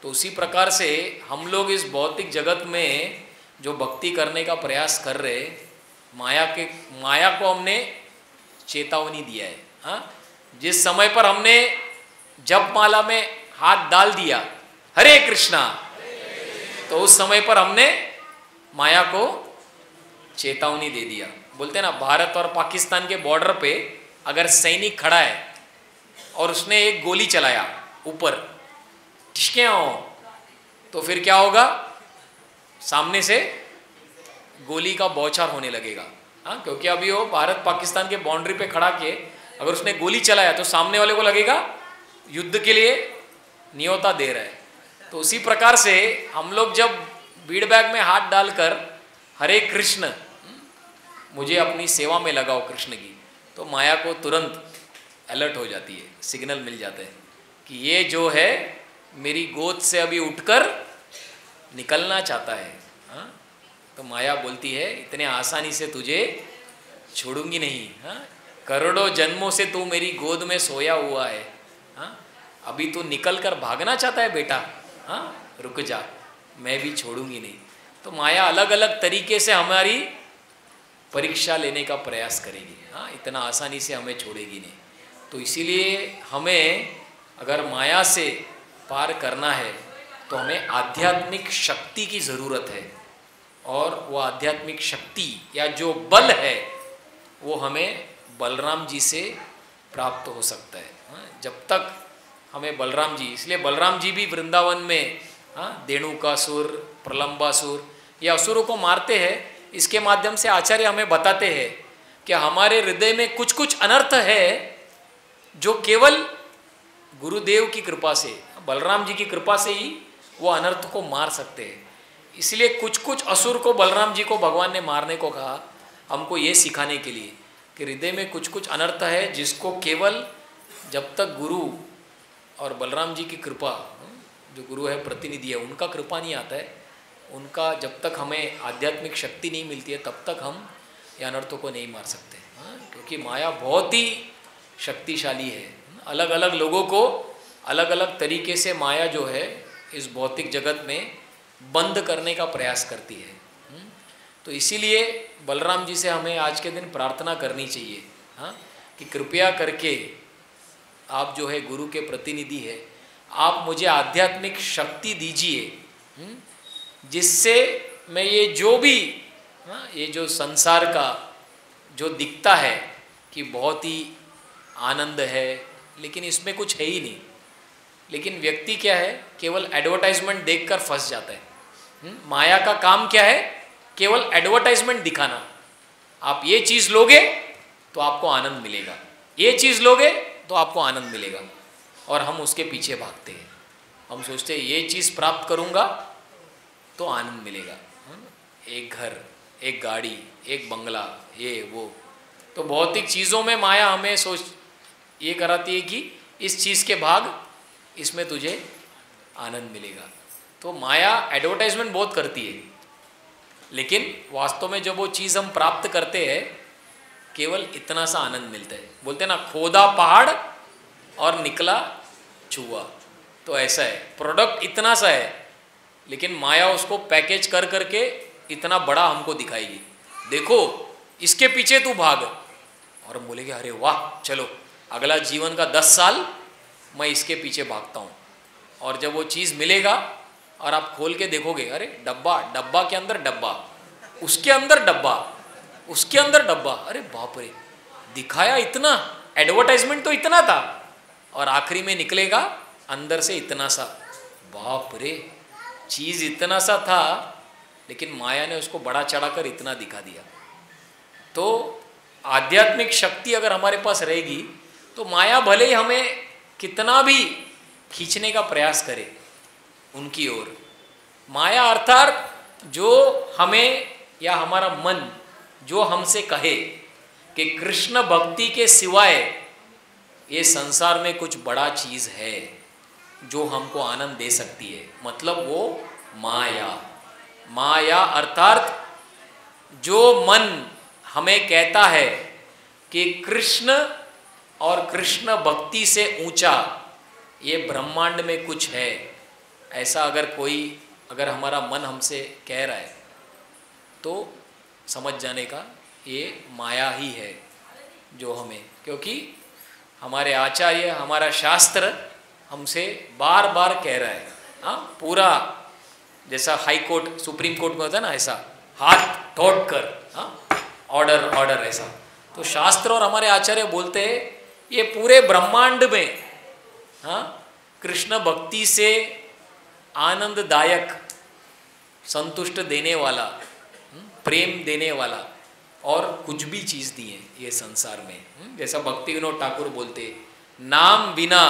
तो उसी प्रकार से हम लोग इस भौतिक जगत में जो भक्ति करने का प्रयास कर रहे, माया को हमने चेतावनी दिया है। हाँ, जिस समय पर हमने जप माला में हाथ डाल दिया हरे कृष्णा, तो उस समय पर हमने माया को चेतावनी दे दिया। बोलते हैं ना, भारत और पाकिस्तान के बॉर्डर पे अगर सैनिक खड़ा है और उसने एक गोली चलाया ऊपर, तो फिर क्या होगा? सामने से गोली का बौछार होने लगेगा। हाँ, क्योंकि अभी वो भारत पाकिस्तान के बाउंड्री पे खड़ा के अगर उसने गोली चलाया तो सामने वाले को लगेगा युद्ध के लिए न्योता दे रहा है। तो उसी प्रकार से हम लोग जब बीड़ बैग में हाथ डालकर हरे कृष्ण मुझे अपनी सेवा में लगाओ कृष्ण की, तो माया को तुरंत अलर्ट हो जाती है, सिग्नल मिल जाता है कि ये जो है मेरी गोद से अभी उठकर निकलना चाहता है। हाँ, तो माया बोलती है इतने आसानी से तुझे छोड़ूंगी नहीं। हाँ, करोड़ों जन्मों से तू मेरी गोद में सोया हुआ है। हाँ, अभी तू निकल कर भागना चाहता है बेटा? हाँ, रुक जा, मैं भी छोड़ूंगी नहीं। तो माया अलग अलग तरीके से हमारी परीक्षा लेने का प्रयास करेगी। हाँ, इतना आसानी से हमें छोड़ेगी नहीं। तो इसीलिए हमें अगर माया से पार करना है तो हमें आध्यात्मिक शक्ति की ज़रूरत है, और वो आध्यात्मिक शक्ति या जो बल है वो हमें बलराम जी से प्राप्त हो सकता है। हाँ, जब तक हमें बलराम जी, इसलिए बलराम जी भी वृंदावन में धेनुकासुर, प्रलंबासुर ये असुरों को मारते हैं। इसके माध्यम से आचार्य हमें बताते हैं कि हमारे हृदय में कुछ कुछ अनर्थ है जो केवल गुरुदेव की कृपा से, बलराम जी की कृपा से ही वो अनर्थ को मार सकते हैं। इसलिए कुछ कुछ असुर को बलराम जी को भगवान ने मारने को कहा, हमको ये सिखाने के लिए कि हृदय में कुछ कुछ अनर्थ है जिसको केवल जब तक गुरु और बलराम जी की कृपा, जो गुरु है प्रतिनिधि है, उनका कृपा नहीं आता है, उनका जब तक हमें आध्यात्मिक शक्ति नहीं मिलती है तब तक हम ये अनर्थों को नहीं मार सकते। क्योंकि माया बहुत ही शक्तिशाली है। अलग अलग लोगों को अलग अलग तरीके से माया जो है इस भौतिक जगत में बंद करने का प्रयास करती है। तो इसीलिए बलराम जी से हमें आज के दिन प्रार्थना करनी चाहिए। हाँ, कि कृपया करके आप जो है गुरु के प्रतिनिधि है, आप मुझे आध्यात्मिक शक्ति दीजिए जिससे मैं ये जो भी ये जो संसार का जो दिखता है कि बहुत ही आनंद है, लेकिन इसमें कुछ है ही नहीं। लेकिन व्यक्ति क्या है, केवल एडवर्टाइजमेंट देखकर फंस जाता है। माया का काम क्या है, केवल एडवर्टाइजमेंट दिखाना। आप ये चीज़ लोगे तो आपको आनंद मिलेगा, ये चीज़ लोगे तो आपको आनंद मिलेगा, और हम उसके पीछे भागते हैं। हम सोचते हैं ये चीज़ प्राप्त करूँगा तो आनंद मिलेगा, एक घर, एक गाड़ी, एक बंगला, ये वो। तो भौतिक चीज़ों में माया हमें ये कराती है कि इस चीज़ के भाग, इसमें तुझे आनंद मिलेगा। तो माया एडवर्टाइजमेंट बहुत करती है, लेकिन वास्तव में जब वो चीज़ हम प्राप्त करते हैं, केवल इतना सा आनंद मिलता है। बोलते हैं ना, खोदा पहाड़ और निकला चूहा। तो ऐसा है, प्रोडक्ट इतना सा है, लेकिन माया उसको पैकेज कर करके इतना बड़ा हमको दिखाएगी। देखो इसके पीछे तू भाग, और हम बोलेंगे अरे वाह, चलो अगला जीवन का 10 साल मैं इसके पीछे भागता हूँ। और जब वो चीज़ मिलेगा और आप खोल के देखोगे, अरे डब्बा, डब्बा के अंदर डब्बा, उसके अंदर डब्बा, उसके अंदर डब्बा, अरे बाप रे, दिखाया इतना, एडवर्टाइजमेंट तो इतना था, और आखिरी में निकलेगा अंदर से इतना सा। बाप रे, चीज़ इतना सा था, लेकिन माया ने उसको बड़ा चढ़ाकर इतना दिखा दिया। तो आध्यात्मिक शक्ति अगर हमारे पास रहेगी तो माया भले ही हमें कितना भी खींचने का प्रयास करे उनकी ओर, माया अर्थात जो हमें या हमारा मन जो हमसे कहे कि कृष्ण भक्ति के सिवाय ये संसार में कुछ बड़ा चीज़ है जो हमको आनंद दे सकती है, मतलब वो माया। माया अर्थात जो मन हमें कहता है कि कृष्ण और कृष्ण भक्ति से ऊंचा ये ब्रह्मांड में कुछ है, ऐसा अगर हमारा मन हमसे कह रहा है तो समझ जाने का ये माया ही है जो हमें, क्योंकि हमारे आचार्य, हमारा शास्त्र हमसे बार बार कह रहा है। हाँ, पूरा जैसा हाई कोर्ट, सुप्रीम कोर्ट में होता है ना, ऐसा हाथ ठोक कर, हाँ, ऑर्डर ऑर्डर, ऐसा। तो शास्त्र और हमारे आचार्य बोलते हैं ये पूरे ब्रह्मांड में, हाँ, कृष्ण भक्ति से आनंददायक, संतुष्ट देने वाला, प्रेम देने वाला और कुछ भी चीज़ दी है ये संसार में। जैसा भक्ति विनोद ठाकुर बोलते, नाम बिना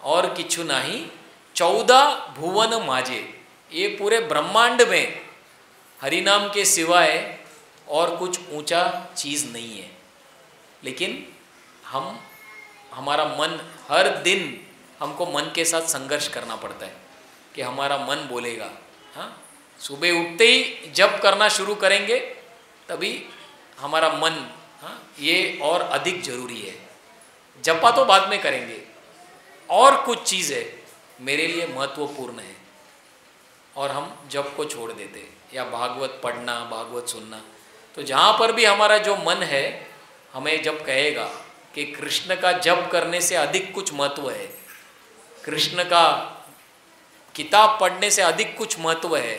और किछु नहीं 14 भुवन माजे। ये पूरे ब्रह्मांड में हरिनाम के सिवाय और कुछ ऊंचा चीज़ नहीं है। लेकिन हमारा मन, हर दिन हमको मन के साथ संघर्ष करना पड़ता है कि हमारा मन बोलेगा। हाँ, सुबह उठते ही जप करना शुरू करेंगे तभी हमारा मन, हाँ, ये और अधिक जरूरी है। जपा तो बाद में करेंगे, और कुछ चीज़ है मेरे लिए महत्वपूर्ण है, और हम जप को छोड़ देते, या भागवत पढ़ना, भागवत सुनना। तो जहाँ पर भी हमारा जो मन है हमें जब कहेगा कि कृष्ण का जप करने से अधिक कुछ महत्व है, कृष्ण का किताब पढ़ने से अधिक कुछ महत्व है,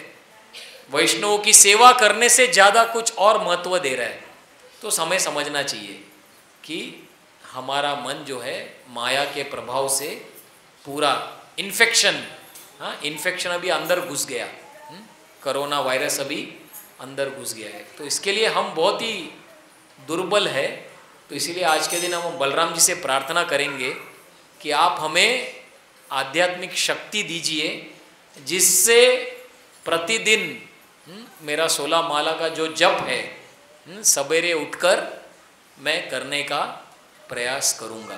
वैष्णवों की सेवा करने से ज़्यादा कुछ और महत्व दे रहा है, तो हमें समझना चाहिए कि हमारा मन जो है माया के प्रभाव से पूरा इन्फेक्शन, हाँ, इन्फेक्शन अभी अंदर घुस गया, कोरोना वायरस अभी अंदर घुस गया है। तो इसके लिए हम बहुत ही दुर्बल है। तो इसीलिए आज के दिन हम बलराम जी से प्रार्थना करेंगे कि आप हमें आध्यात्मिक शक्ति दीजिए, जिससे प्रतिदिन मेरा 16 माला का जो जप है सवेरे उठकर मैं करने का प्रयास करूँगा।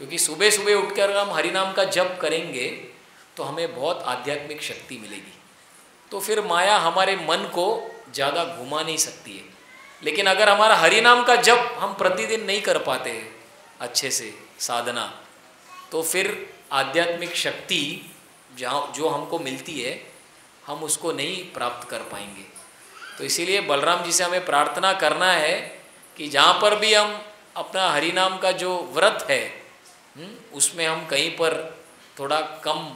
क्योंकि सुबह सुबह उठकर हम हरिनाम का जप करेंगे तो हमें बहुत आध्यात्मिक शक्ति मिलेगी। तो फिर माया हमारे मन को ज़्यादा घुमा नहीं सकती है। लेकिन अगर हमारा हरिनाम का जप हम प्रतिदिन नहीं कर पाते अच्छे से साधना, तो फिर आध्यात्मिक शक्ति जो हमको मिलती है हम उसको नहीं प्राप्त कर पाएंगे। तो इसीलिए बलराम जी से हमें प्रार्थना करना है कि जहाँ पर भी हम अपना हरिनाम का जो व्रत है उसमें हम कहीं पर थोड़ा कम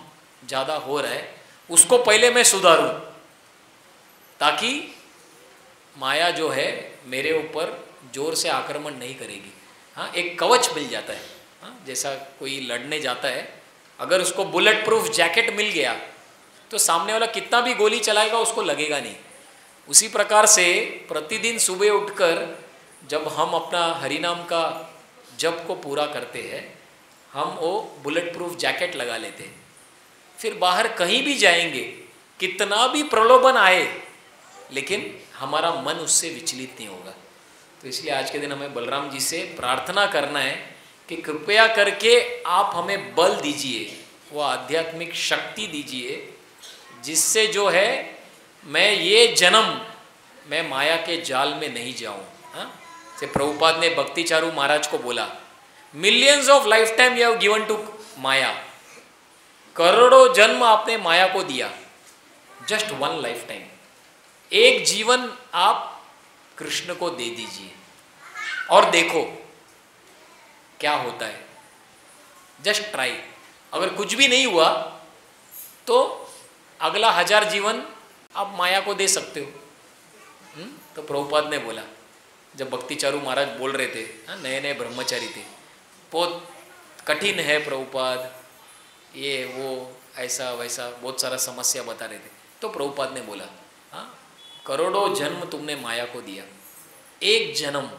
ज़्यादा हो रहा है, उसको पहले मैं सुधारूं, ताकि माया जो है मेरे ऊपर जोर से आक्रमण नहीं करेगी। हाँ, एक कवच मिल जाता है। हाँ, जैसा कोई लड़ने जाता है, अगर उसको बुलेट प्रूफ जैकेट मिल गया तो सामने वाला कितना भी गोली चलाएगा उसको लगेगा नहीं। उसी प्रकार से प्रतिदिन सुबह उठकर जब हम अपना हरिनाम का जप को पूरा करते हैं, हम वो बुलेट प्रूफ जैकेट लगा लेते हैं। फिर बाहर कहीं भी जाएंगे, कितना भी प्रलोभन आए, लेकिन हमारा मन उससे विचलित नहीं होगा। तो इसलिए आज के दिन हमें बलराम जी से प्रार्थना करना है कि कृपया करके आप हमें बल दीजिए, वो आध्यात्मिक शक्ति दीजिए, जिससे जो है मैं ये जन्म मैं माया के जाल में नहीं जाऊं। हाँ, से प्रभुपाद ने भक्ति चारू महाराज को बोला, millions of lifetime you have given to Maya, करोड़ों जन्म आपने माया को दिया, जस्ट वन लाइफ टाइम, एक जीवन आप कृष्ण को दे दीजिए और देखो क्या होता है। Just try. अगर कुछ भी नहीं हुआ तो अगला 1000 जीवन आप माया को दे सकते हो। तो प्रभुपाद ने बोला, जब भक्ति चारू महाराज बोल रहे थे, नए नए ब्रह्मचारी थे, बहुत कठिन है प्रभुपाद, ये वो ऐसा वैसा बहुत सारा समस्या बता रहे थे। तो प्रभुपाद ने बोला, हाँ, करोड़ों जन्म तुमने माया को दिया, एक जन्म,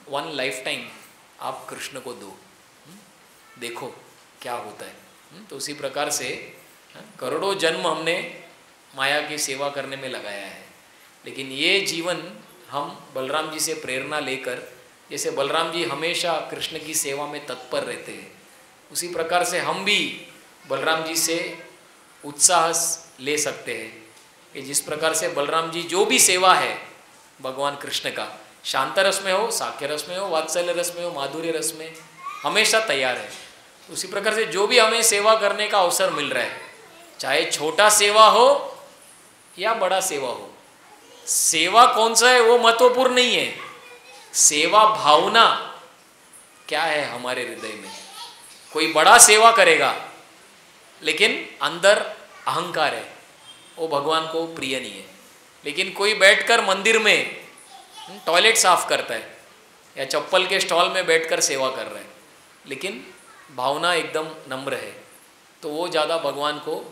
वन लाइफ टाइम आप कृष्ण को दो, देखो क्या होता है। तो उसी प्रकार से करोड़ों जन्म हमने माया की सेवा करने में लगाया है, लेकिन ये जीवन हम बलराम जी से प्रेरणा लेकर, जैसे बलराम जी हमेशा कृष्ण की सेवा में तत्पर रहते हैं, उसी प्रकार से हम भी बलराम जी से उत्साह ले सकते हैं कि जिस प्रकार से बलराम जी जो भी सेवा है भगवान कृष्ण का, शांत रस में हो, साक्ष्य रस में हो, वात्सल्य रस में हो, माधुर्य रस में, हमेशा तैयार है। उसी प्रकार से जो भी हमें सेवा करने का अवसर मिल रहा है, चाहे छोटा सेवा हो या बड़ा सेवा हो, सेवा कौन सा है वो महत्वपूर्ण नहीं है, सेवा भावना क्या है हमारे हृदय में। कोई बड़ा सेवा करेगा लेकिन अंदर अहंकार है, वो भगवान को प्रिय नहीं है। लेकिन कोई बैठकर मंदिर में टॉयलेट साफ करता है या चप्पल के स्टॉल में बैठकर सेवा कर रहा है, लेकिन भावना एकदम नम्र है, तो वो ज़्यादा भगवान को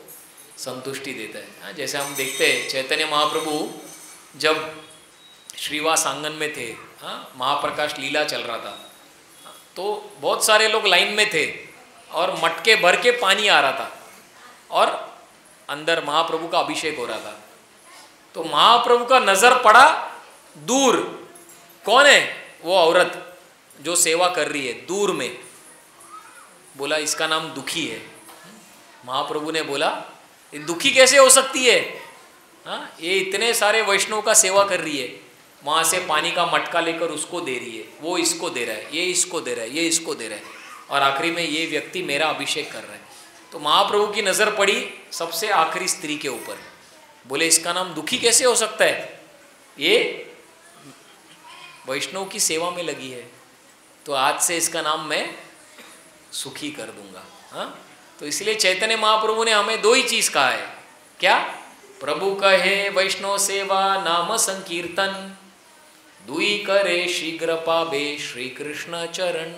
संतुष्टि देता है। जैसे हम देखते हैं चैतन्य महाप्रभु जब श्रीवास आंगन में थे, महाप्रकाश लीला चल रहा था, तो बहुत सारे लोग लाइन में थे और मटके भर के पानी आ रहा था और अंदर महाप्रभु का अभिषेक हो रहा था। तो महाप्रभु का नज़र पड़ा दूर, कौन है वो औरत जो सेवा कर रही है दूर में, बोला इसका नाम दुखी है। महाप्रभु ने बोला ये दुखी कैसे हो सकती है, हाँ, ये इतने सारे वैष्णव का सेवा कर रही है, वहाँ से पानी का मटका लेकर उसको दे रही है, वो इसको दे रहा है, ये इसको दे रहा है, ये इसको दे रहा है, और आखिरी में ये व्यक्ति मेरा अभिषेक कर रहा है। तो महाप्रभु की नज़र पड़ी सबसे आखिरी स्त्री के ऊपर, बोले इसका नाम दुखी कैसे हो सकता है, ये वैष्णव की सेवा में लगी है, तो आज से इसका नाम मैं सुखी कर दूंगा। हाँ, तो इसलिए चैतन्य महाप्रभु ने हमें दो ही चीज़ कहा है, क्या, प्रभु कहे वैष्णव सेवा नाम संकीर्तन, दुई करे शीघ्र पावे श्री कृष्ण चरण।